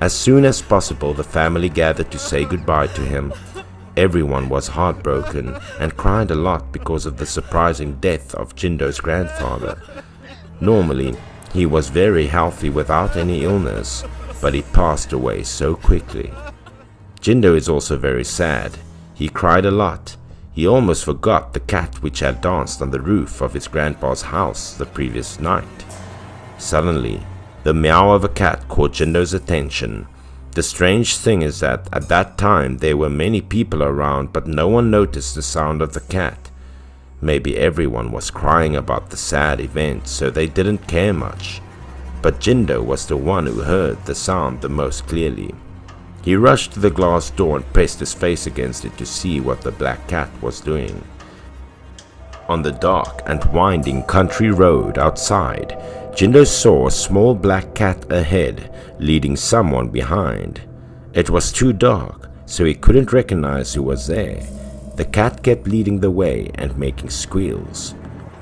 As soon as possible, the family gathered to say goodbye to him. Everyone was heartbroken and cried a lot because of the surprising death of Jindo's grandfather. Normally, he was very healthy without any illness, but he passed away so quickly. Jindo is also very sad. He cried a lot. He almost forgot the cat which had danced on the roof of his grandpa's house the previous night. Suddenly, the meow of a cat caught Jindo's attention. The strange thing is that at that time there were many people around, but no one noticed the sound of the cat. Maybe everyone was crying about the sad event, so they didn't care much. But Jindo was the one who heard the sound the most clearly. He rushed to the glass door and pressed his face against it to see what the black cat was doing. On the dark and winding country road outside, Jindo saw a small black cat ahead, leading someone behind. It was too dark, so he couldn't recognize who was there. The cat kept leading the way and making squeals.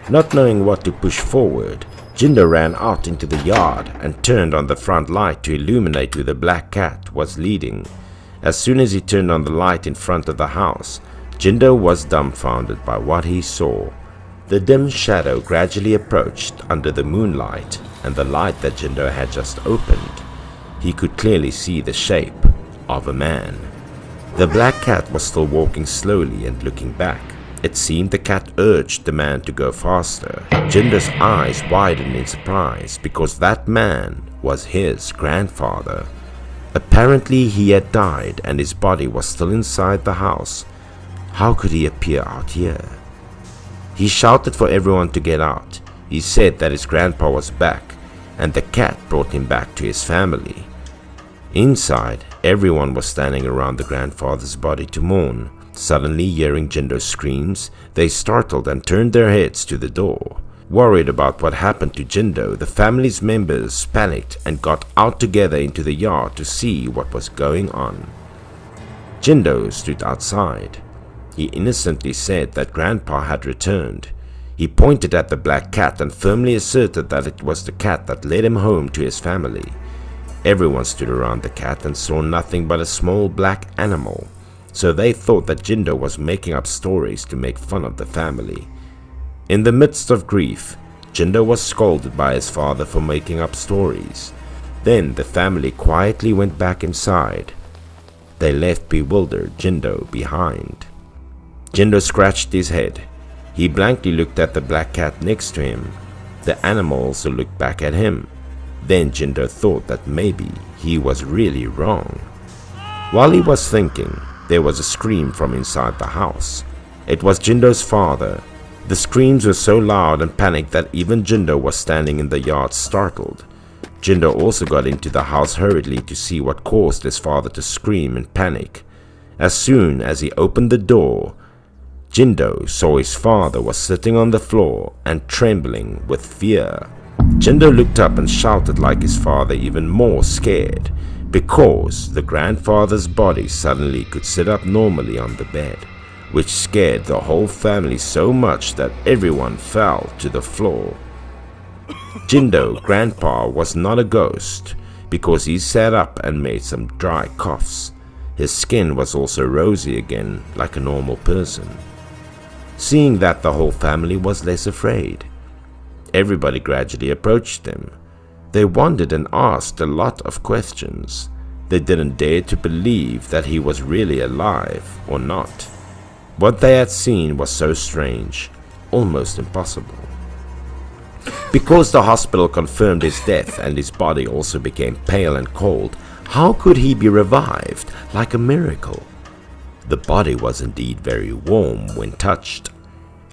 Not knowing what to push forward, Jindo ran out into the yard and turned on the front light to illuminate who the black cat was leading. As soon as he turned on the light in front of the house, Jindo was dumbfounded by what he saw. The dim shadow gradually approached under the moonlight and the light that Jindo had just opened. He could clearly see the shape of a man. The black cat was still walking slowly and looking back. It seemed the cat urged the man to go faster. Jindo's eyes widened in surprise because that man was his grandfather. Apparently he had died and his body was still inside the house. How could he appear out here? He shouted for everyone to get out. He said that his grandpa was back and the cat brought him back to his family. Inside, everyone was standing around the grandfather's body to mourn. Suddenly, hearing Jindo's screams, they startled and turned their heads to the door. Worried about what happened to Jindo, the family's members panicked and got out together into the yard to see what was going on. Jindo stood outside. He innocently said that Grandpa had returned. He pointed at the black cat and firmly asserted that it was the cat that led him home to his family. Everyone stood around the cat and saw nothing but a small black animal, so they thought that Jindo was making up stories to make fun of the family. In the midst of grief, Jindo was scolded by his father for making up stories. Then the family quietly went back inside. They left bewildered Jindo behind. Jindo scratched his head. He blankly looked at the black cat next to him. The animal also looked back at him. Then Jindo thought that maybe he was really wrong. While he was thinking, there was a scream from inside the house. It was Jindo's father. The screams were so loud and panicked that even Jindo was standing in the yard startled. Jindo also got into the house hurriedly to see what caused his father to scream in panic. As soon as he opened the door, Jindo saw his father was sitting on the floor and trembling with fear. Jindo looked up and shouted like his father, even more scared, because the grandfather's body suddenly could sit up normally on the bed, which scared the whole family so much that everyone fell to the floor. Jindo, Grandpa, was not a ghost, because he sat up and made some dry coughs. His skin was also rosy again, like a normal person. Seeing that, the whole family was less afraid. Everybody gradually approached him. They wondered and asked a lot of questions. They didn't dare to believe that he was really alive or not. What they had seen was so strange, almost impossible. Because the hospital confirmed his death and his body also became pale and cold, how could he be revived like a miracle? The body was indeed very warm when touched.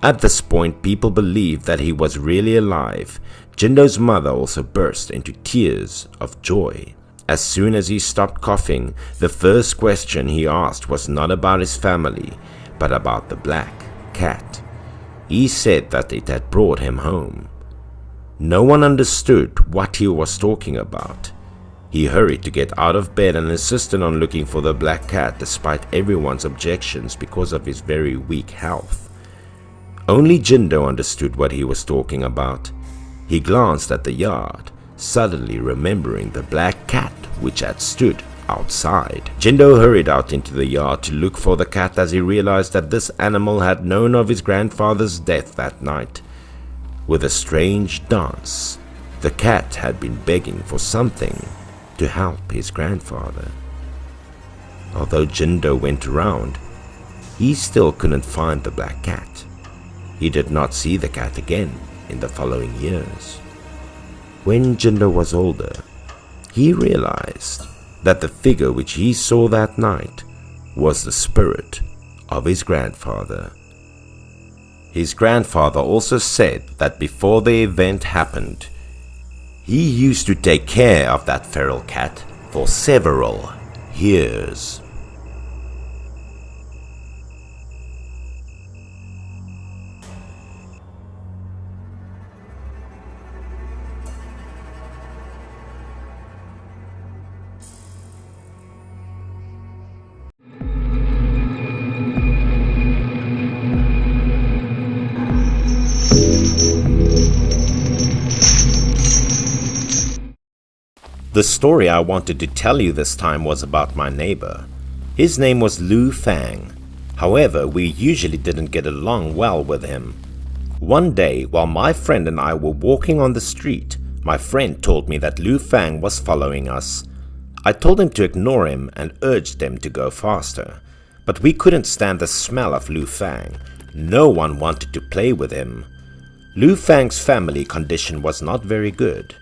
At this point, people believed that he was really alive. Jindo's mother also burst into tears of joy. As soon as he stopped coughing, the first question he asked was not about his family, but about the black cat. He said that it had brought him home. No one understood what he was talking about. He hurried to get out of bed and insisted on looking for the black cat despite everyone's objections because of his very weak health. Only Jindo understood what he was talking about. He glanced at the yard, suddenly remembering the black cat which had stood outside. Jindo hurried out into the yard to look for the cat as he realized that this animal had known of his grandfather's death that night. With a strange dance, the cat had been begging for something to help his grandfather. Although Jindo went around, he still couldn't find the black cat. He did not see the cat again in the following years. When Jindo was older, he realized that the figure which he saw that night was the spirit of his grandfather. His grandfather also said that before the event happened, he used to take care of that feral cat for several years. The story I wanted to tell you this time was about my neighbor. His name was Lu Fang. However, we usually didn't get along well with him. One day, while my friend and I were walking on the street, my friend told me that Lu Fang was following us. I told him to ignore him and urged him to go faster. But we couldn't stand the smell of Lu Fang. No one wanted to play with him. Lu Fang's family condition was not very good.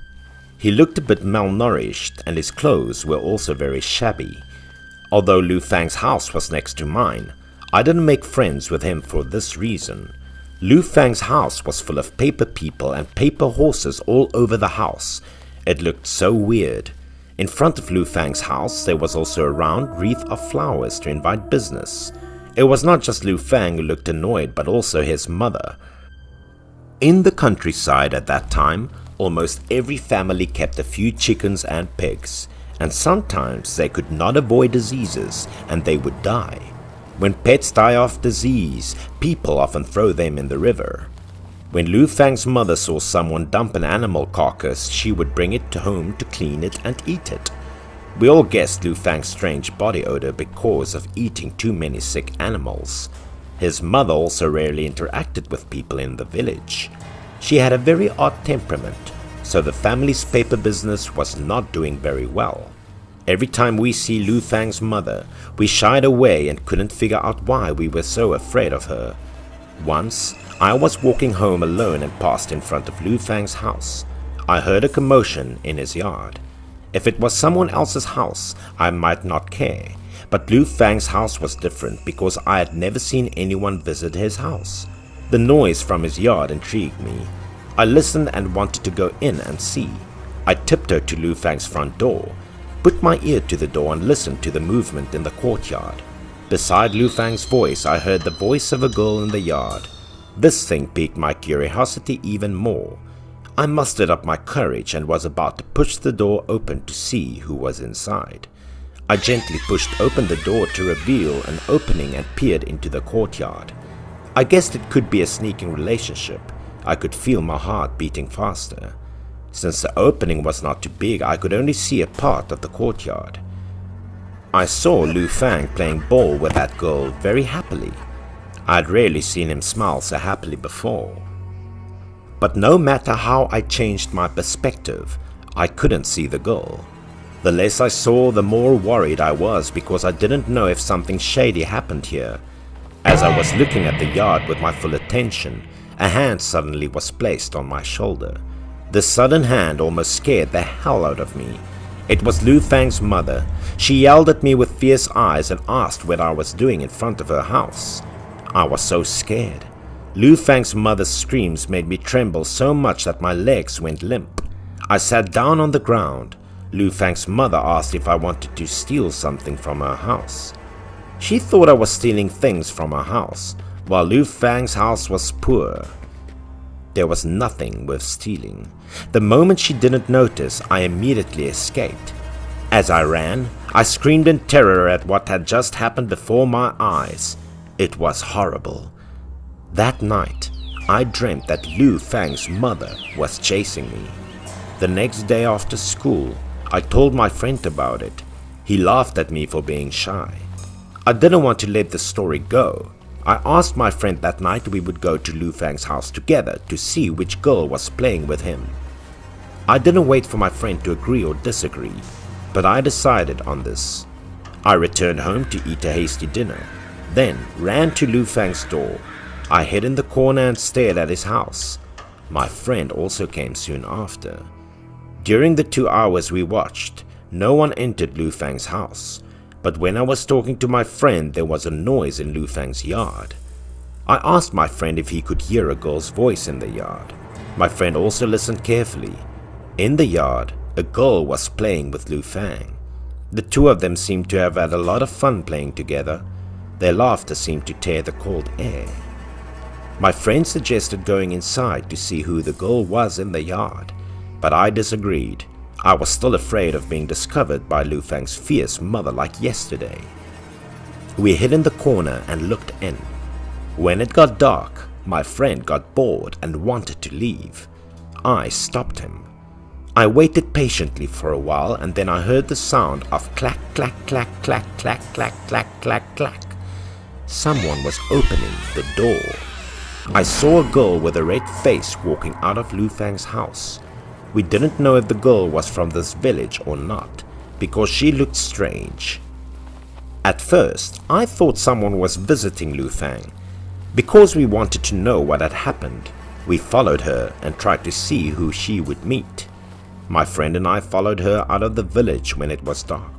He looked a bit malnourished and his clothes were also very shabby. Although Lu Fang's house was next to mine, I didn't make friends with him for this reason. Lu Fang's house was full of paper people and paper horses all over the house. It looked so weird. In front of Lu Fang's house there was also a round wreath of flowers to invite business. It was not just Lu Fang who looked annoyed but also his mother. In the countryside at that time, almost every family kept a few chickens and pigs, and sometimes they could not avoid diseases and they would die. When pets die of disease, people often throw them in the river. When Lu Fang's mother saw someone dump an animal carcass, she would bring it home to clean it and eat it. We all guessed Lu Fang's strange body odor because of eating too many sick animals. His mother also rarely interacted with people in the village. She had a very odd temperament, so the family's paper business was not doing very well. Every time we see Lu Fang's mother, we shied away and couldn't figure out why we were so afraid of her. Once, I was walking home alone and passed in front of Lu Fang's house. I heard a commotion in his yard. If it was someone else's house, I might not care, but Lu Fang's house was different because I had never seen anyone visit his house. The noise from his yard intrigued me. I listened and wanted to go in and see. I tiptoed to Lu Fang's front door, put my ear to the door and listened to the movement in the courtyard. Beside Lu Fang's voice, I heard the voice of a girl in the yard. This thing piqued my curiosity even more. I mustered up my courage and was about to push the door open to see who was inside. I gently pushed open the door to reveal an opening and peered into the courtyard. I guessed it could be a sneaking relationship. I could feel my heart beating faster. Since the opening was not too big, I could only see a part of the courtyard. I saw Lu Fang playing ball with that girl very happily. I'd rarely seen him smile so happily before. But no matter how I changed my perspective, I couldn't see the girl. The less I saw, the more worried I was because I didn't know if something shady happened here. As I was looking at the yard with my full attention, a hand suddenly was placed on my shoulder. The sudden hand almost scared the hell out of me. It was Lu Fang's mother. She yelled at me with fierce eyes and asked what I was doing in front of her house. I was so scared. Lu Fang's mother's screams made me tremble so much that my legs went limp. I sat down on the ground. Lu Fang's mother asked if I wanted to steal something from her house. She thought I was stealing things from her house, while Lu Fang's house was poor. There was nothing worth stealing. The moment she didn't notice, I immediately escaped. As I ran, I screamed in terror at what had just happened before my eyes. It was horrible. That night, I dreamt that Lu Fang's mother was chasing me. The next day after school, I told my friend about it. He laughed at me for being shy. I didn't want to let the story go. I asked my friend that night we would go to Lu Fang's house together to see which girl was playing with him. I didn't wait for my friend to agree or disagree, but I decided on this. I returned home to eat a hasty dinner, then ran to Lu Fang's door. I hid in the corner and stared at his house. My friend also came soon after. During the 2 hours we watched, no one entered Lu Fang's house. But when I was talking to my friend, there was a noise in Lu Fang's yard. I asked my friend if he could hear a girl's voice in the yard. My friend also listened carefully. In the yard, a girl was playing with Lu Fang. The two of them seemed to have had a lot of fun playing together. Their laughter seemed to tear the cold air. My friend suggested going inside to see who the girl was in the yard, but I disagreed. I was still afraid of being discovered by Lu Fang's fierce mother like yesterday. We hid in the corner and looked in. When it got dark, my friend got bored and wanted to leave. I stopped him. I waited patiently for a while and then I heard the sound of clack, clack, clack, clack, clack, clack, clack, clack, clack. Someone was opening the door. I saw a girl with a red face walking out of Lu Fang's house. We didn't know if the girl was from this village or not, because she looked strange. At first, I thought someone was visiting Lu Fang. Because we wanted to know what had happened, we followed her and tried to see who she would meet. My friend and I followed her out of the village when it was dark.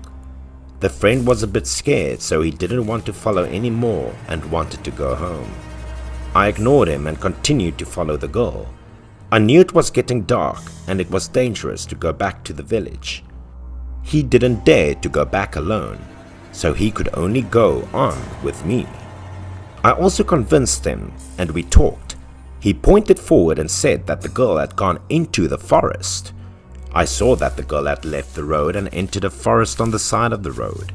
The friend was a bit scared, so he didn't want to follow anymore and wanted to go home. I ignored him and continued to follow the girl. I knew it was getting dark and it was dangerous to go back to the village. He didn't dare to go back alone, so he could only go on with me. I also convinced him and we talked. He pointed forward and said that the girl had gone into the forest. I saw that the girl had left the road and entered a forest on the side of the road.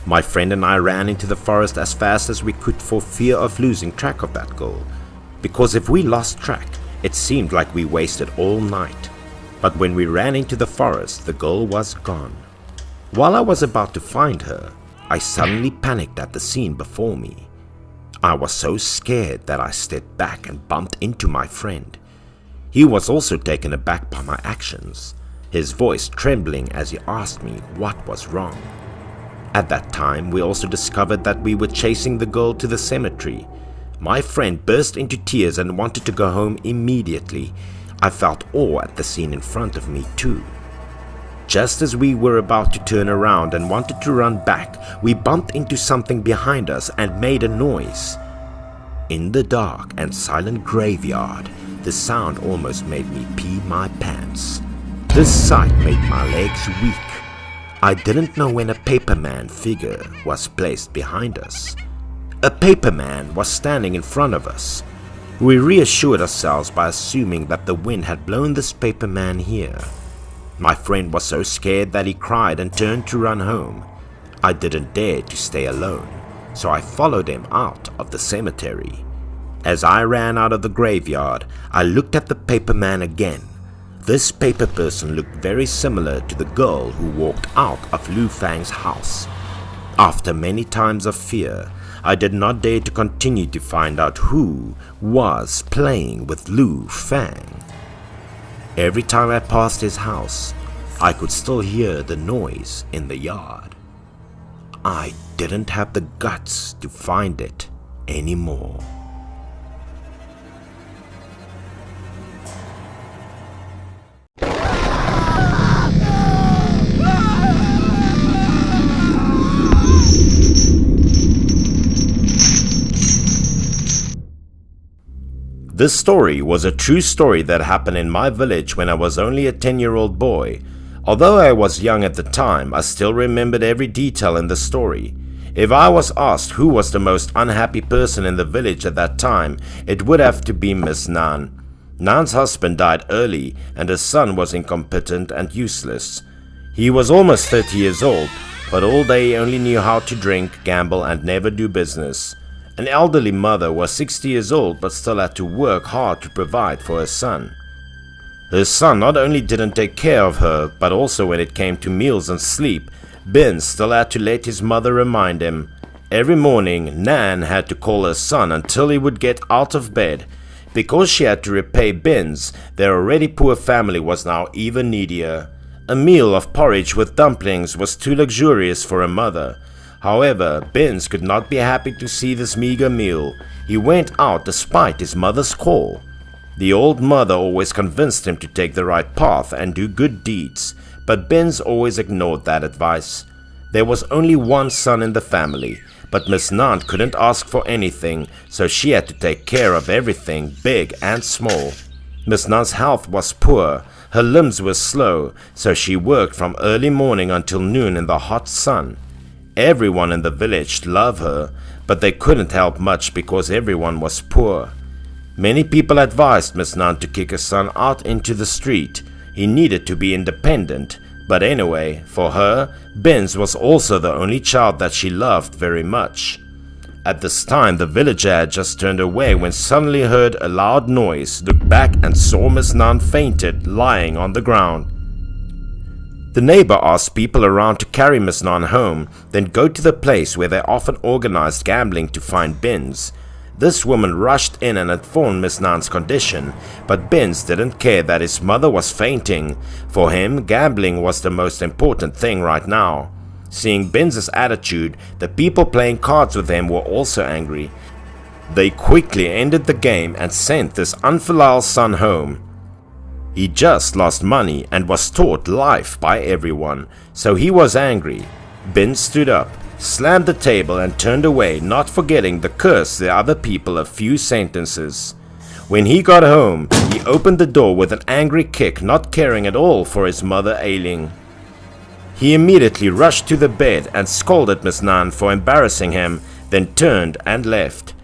My friend and I ran into the forest as fast as we could for fear of losing track of that girl. Because if we lost track, it seemed like we wasted all night. But when we ran into the forest, the girl was gone. While I was about to find her, I suddenly panicked at the scene before me. I was so scared that I stepped back and bumped into my friend. He was also taken aback by my actions, his voice trembling as he asked me what was wrong. At that time, we also discovered that we were chasing the girl to the cemetery. My friend burst into tears and wanted to go home immediately. I felt awe at the scene in front of me too. Just as we were about to turn around and wanted to run back, we bumped into something behind us and made a noise. In the dark and silent graveyard, the sound almost made me pee my pants. This sight made my legs weak. I didn't know when a paperman figure was placed behind us. A paperman was standing in front of us. We reassured ourselves by assuming that the wind had blown this paperman here. My friend was so scared that he cried and turned to run home. I didn't dare to stay alone, so I followed him out of the cemetery. As I ran out of the graveyard, I looked at the paperman again. This paper person looked very similar to the girl who walked out of Lu Fang's house. After many times of fear, I did not dare to continue to find out who was playing with Lu Fang. Every time I passed his house, I could still hear the noise in the yard. I didn't have the guts to find it anymore. This story was a true story that happened in my village when I was only a 10-year-old boy. Although I was young at the time, I still remembered every detail in the story. If I was asked who was the most unhappy person in the village at that time, it would have to be Miss Nan. Nan's husband died early and her son was incompetent and useless. He was almost 30 years old, but all day he only knew how to drink, gamble and never do business. An elderly mother was 60 years old but still had to work hard to provide for her son. Her son not only didn't take care of her, but also when it came to meals and sleep, Ben still had to let his mother remind him. Every morning, Nan had to call her son until he would get out of bed. Because she had to repay Ben's, their already poor family was now even needier. A meal of porridge with dumplings was too luxurious for her mother. However, Benz could not be happy to see this meager meal. He went out despite his mother's call. The old mother always convinced him to take the right path and do good deeds, but Benz always ignored that advice. There was only one son in the family, but Miss Nant couldn't ask for anything, so she had to take care of everything, big and small. Miss Nant's health was poor, her limbs were slow, so she worked from early morning until noon in the hot sun. Everyone in the village loved her, but they couldn't help much because everyone was poor. Many people advised Miss Nan to kick her son out into the street. He needed to be independent, but anyway, for her, Benz was also the only child that she loved very much. At this time, the villager had just turned away when suddenly heard a loud noise, looked back and saw Miss Nan fainted, lying on the ground. The neighbor asked people around to carry Miss Nan home, then go to the place where they often organized gambling to find Benz. This woman rushed in and informed Miss Nan's condition, but Benz didn't care that his mother was fainting. For him, gambling was the most important thing right now. Seeing Benz's attitude, the people playing cards with him were also angry. They quickly ended the game and sent this unfilial son home. He just lost money and was taught life by everyone, so he was angry. Ben stood up, slammed the table and turned away, not forgetting to curse the other people a few sentences. When he got home, he opened the door with an angry kick, not caring at all for his mother ailing. He immediately rushed to the bed and scolded Miss Nan for embarrassing him, then turned and left.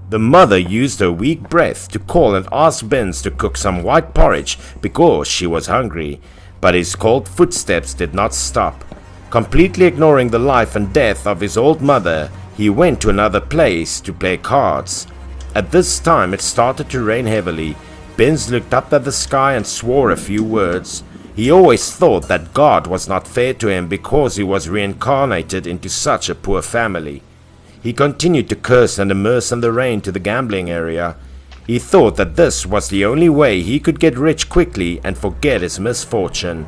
The mother used her weak breath to call and ask Benz to cook some white porridge because she was hungry, but his cold footsteps did not stop. Completely ignoring the life and death of his old mother, he went to another place to play cards. At this time it started to rain heavily. Benz looked up at the sky and swore a few words. He always thought that God was not fair to him because he was reincarnated into such a poor family. He continued to curse and immerse in the rain to the gambling area. He thought that this was the only way he could get rich quickly and forget his misfortune.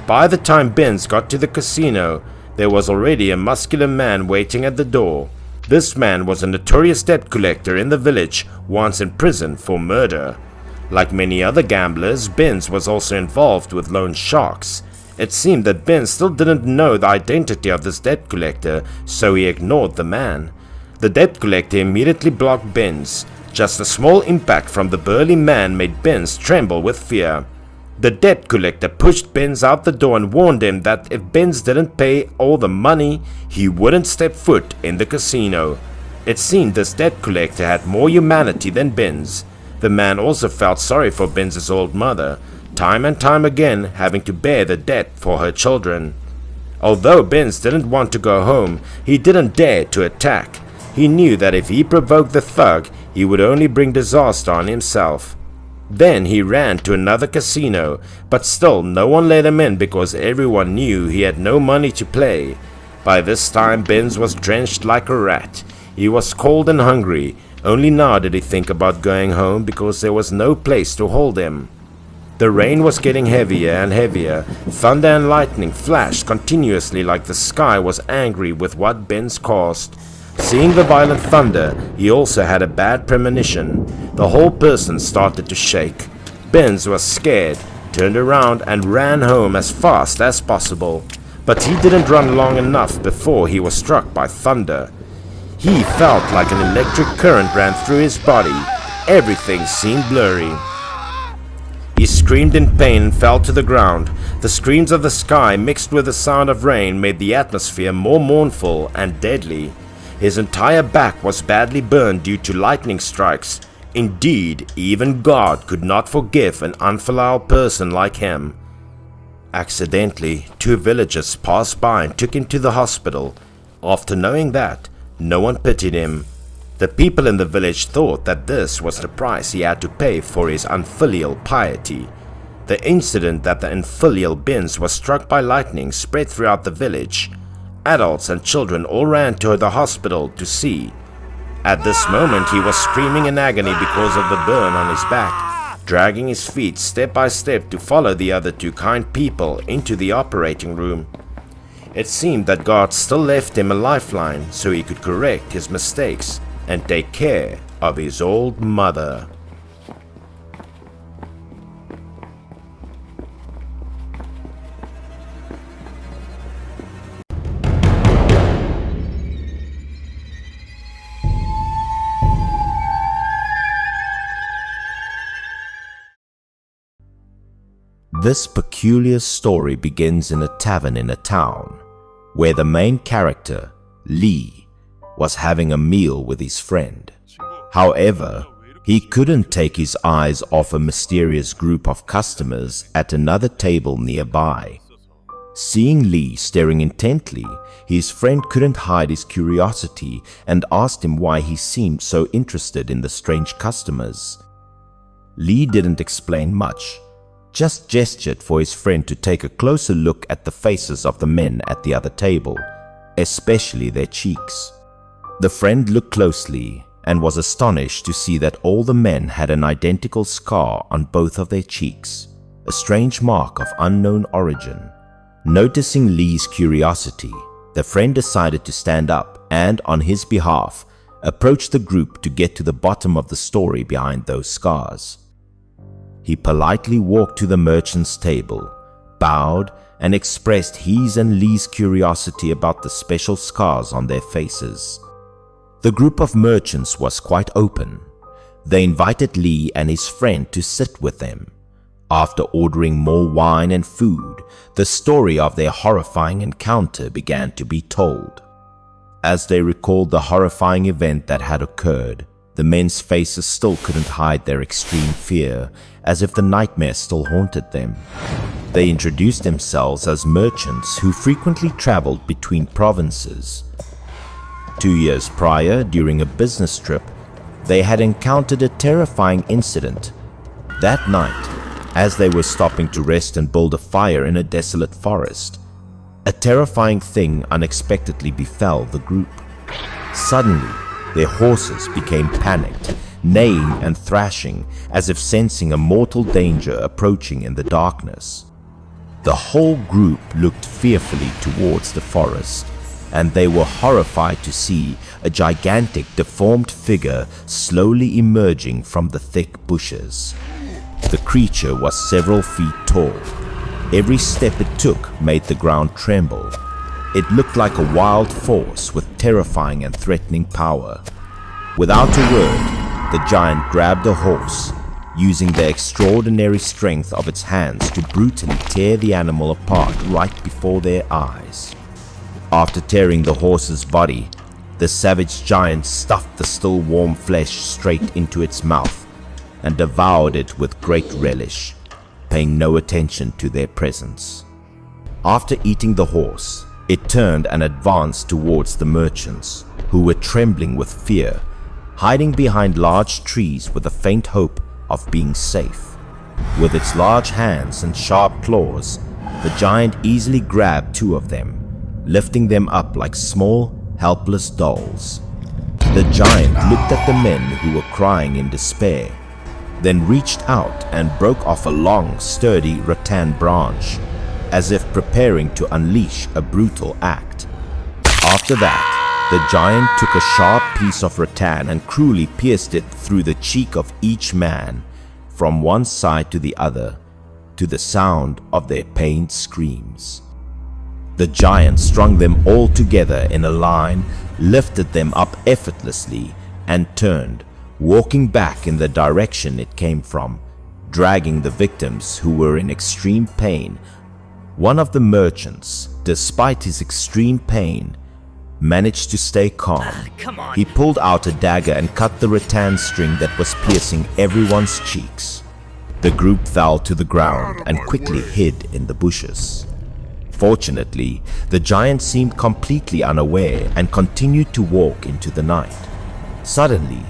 By the time Benz got to the casino, there was already a muscular man waiting at the door. This man was a notorious debt collector in the village, once in prison for murder. Like many other gamblers, Benz was also involved with loan sharks. It seemed that Ben still didn't know the identity of this debt collector, so he ignored the man. The debt collector immediately blocked Benz. Just a small impact from the burly man made Benz tremble with fear. The debt collector pushed Benz out the door and warned him that if Benz didn't pay all the money, he wouldn't step foot in the casino. It seemed this debt collector had more humanity than Benz. The man also felt sorry for Benz's old mother, time and time again having to bear the debt for her children. Although Benz didn't want to go home, he didn't dare to attack. He knew that if he provoked the thug, he would only bring disaster on himself. Then he ran to another casino, but still no one let him in because everyone knew he had no money to play. By this time Benz was drenched like a rat. He was cold and hungry. Only now did he think about going home because there was no place to hold him. The rain was getting heavier and heavier. Thunder and lightning flashed continuously like the sky was angry with what Benz caused. Seeing the violent thunder, he also had a bad premonition. The whole person started to shake. Benz was scared, turned around and ran home as fast as possible. But he didn't run long enough before he was struck by thunder. He felt like an electric current ran through his body. Everything seemed blurry. He screamed in pain and fell to the ground. The screams of the sky mixed with the sound of rain made the atmosphere more mournful and deadly. His entire back was badly burned due to lightning strikes. Indeed, even God could not forgive an unfilial person like him. Accidentally, 2 villagers passed by and took him to the hospital. After knowing that, no one pitied him. The people in the village thought that this was the price he had to pay for his unfilial piety. The incident that the unfilial Benz was struck by lightning spread throughout the village. Adults and children all ran to the hospital to see. At this moment he was screaming in agony because of the burn on his back, dragging his feet step by step to follow the other 2 kind people into the operating room. It seemed that God still left him a lifeline so he could correct his mistakes and take care of his old mother. This peculiar story begins in a tavern in a town, where the main character, Lee, was having a meal with his friend. However, he couldn't take his eyes off a mysterious group of customers at another table nearby. Seeing Lee staring intently, his friend couldn't hide his curiosity and asked him why he seemed so interested in the strange customers. Lee didn't explain much, just gestured for his friend to take a closer look at the faces of the men at the other table, especially their cheeks. The friend looked closely and was astonished to see that all the men had an identical scar on both of their cheeks, a strange mark of unknown origin. Noticing Lee's curiosity, the friend decided to stand up and, on his behalf, approach the group to get to the bottom of the story behind those scars. He politely walked to the merchant's table, bowed, and expressed his and Lee's curiosity about the special scars on their faces. The group of merchants was quite open. They invited Lee and his friend to sit with them. After ordering more wine and food, the story of their horrifying encounter began to be told. As they recalled the horrifying event that had occurred, the men's faces still couldn't hide their extreme fear, as if the nightmare still haunted them. They introduced themselves as merchants who frequently traveled between provinces. 2 years prior, during a business trip, they had encountered a terrifying incident. That night, as they were stopping to rest and build a fire in a desolate forest, a terrifying thing unexpectedly befell the group. Suddenly, their horses became panicked, neighing and thrashing as if sensing a mortal danger approaching in the darkness. The whole group looked fearfully towards the forest, and they were horrified to see a gigantic deformed figure slowly emerging from the thick bushes. The creature was several feet tall. Every step it took made the ground tremble. It looked like a wild force with terrifying and threatening power. Without a word, the giant grabbed a horse, using the extraordinary strength of its hands to brutally tear the animal apart right before their eyes. After tearing the horse's body, the savage giant stuffed the still warm flesh straight into its mouth and devoured it with great relish, paying no attention to their presence. After eating the horse, it turned and advanced towards the merchants, who were trembling with fear, hiding behind large trees with a faint hope of being safe. With its large hands and sharp claws, the giant easily grabbed two of them, lifting them up like small, helpless dolls. The giant looked at the men who were crying in despair, then reached out and broke off a long, sturdy rattan branch, as if preparing to unleash a brutal act. After that, the giant took a sharp piece of rattan and cruelly pierced it through the cheek of each man, from one side to the other, to the sound of their pained screams. The giant strung them all together in a line, lifted them up effortlessly, and turned, walking back in the direction it came from, dragging the victims who were in extreme pain. One of the merchants, despite his extreme pain, managed to stay calm. He pulled out a dagger and cut the rattan string that was piercing everyone's cheeks. The group fell to the ground and quickly hid in the bushes. Fortunately, the giant seemed completely unaware and continued to walk into the night. Suddenly,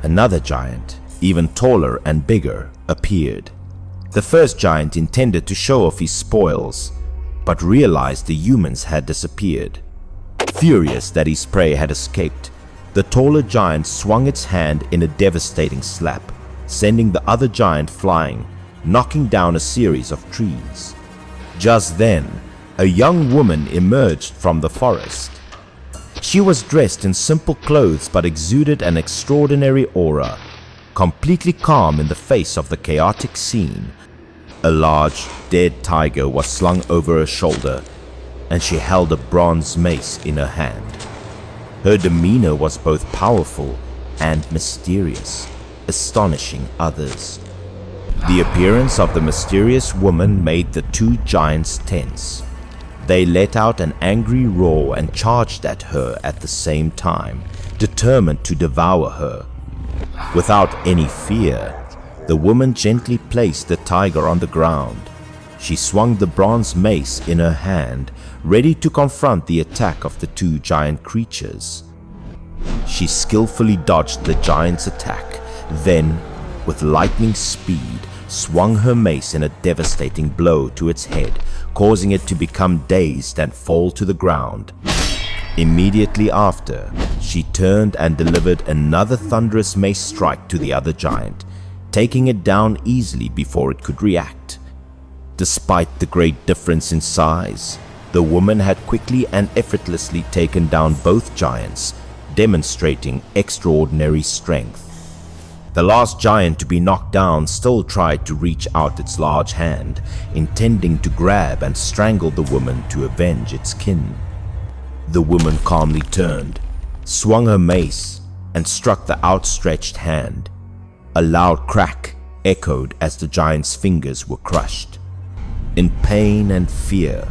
another giant, even taller and bigger, appeared. The first giant intended to show off his spoils, but realized the humans had disappeared. Furious that his prey had escaped, the taller giant swung its hand in a devastating slap, sending the other giant flying, knocking down a series of trees. Just then, a young woman emerged from the forest. She was dressed in simple clothes but exuded an extraordinary aura, completely calm in the face of the chaotic scene. A large, dead tiger was slung over her shoulder, and she held a bronze mace in her hand. Her demeanor was both powerful and mysterious, astonishing others. The appearance of the mysterious woman made the two giants tense. They let out an angry roar and charged at her at the same time, determined to devour her. Without any fear, the woman gently placed the tiger on the ground. She swung the bronze mace in her hand, ready to confront the attack of the two giant creatures. She skillfully dodged the giant's attack, then, with lightning speed, swung her mace in a devastating blow to its head, causing it to become dazed and fall to the ground. Immediately after, she turned and delivered another thunderous mace strike to the other giant, taking it down easily before it could react. Despite the great difference in size, the woman had quickly and effortlessly taken down both giants, demonstrating extraordinary strength. The last giant to be knocked down still tried to reach out its large hand, intending to grab and strangle the woman to avenge its kin. The woman calmly turned, swung her mace, and struck the outstretched hand. A loud crack echoed as the giant's fingers were crushed. In pain and fear,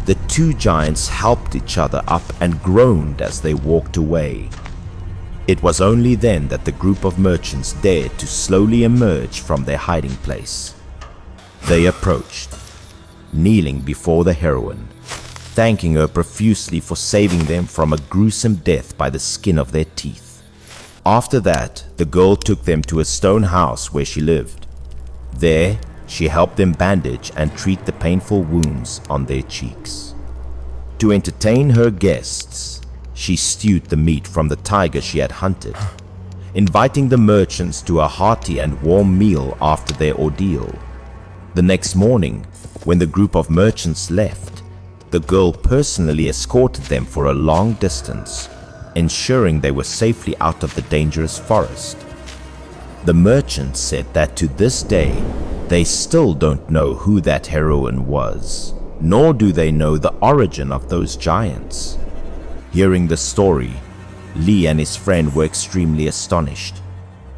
the two giants helped each other up and groaned as they walked away. It was only then that the group of merchants dared to slowly emerge from their hiding place. They approached, kneeling before the heroine, thanking her profusely for saving them from a gruesome death by the skin of their teeth. After that, the girl took them to a stone house where she lived. There, she helped them bandage and treat the painful wounds on their cheeks. To entertain her guests, she stewed the meat from the tiger she had hunted, inviting the merchants to a hearty and warm meal after their ordeal. The next morning, when the group of merchants left, the girl personally escorted them for a long distance, ensuring they were safely out of the dangerous forest. The merchants said that to this day, they still don't know who that heroine was, nor do they know the origin of those giants. Hearing the story, Lee and his friend were extremely astonished.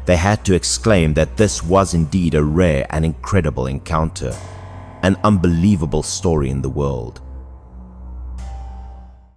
They had to exclaim that this was indeed a rare and incredible encounter, an unbelievable story in the world.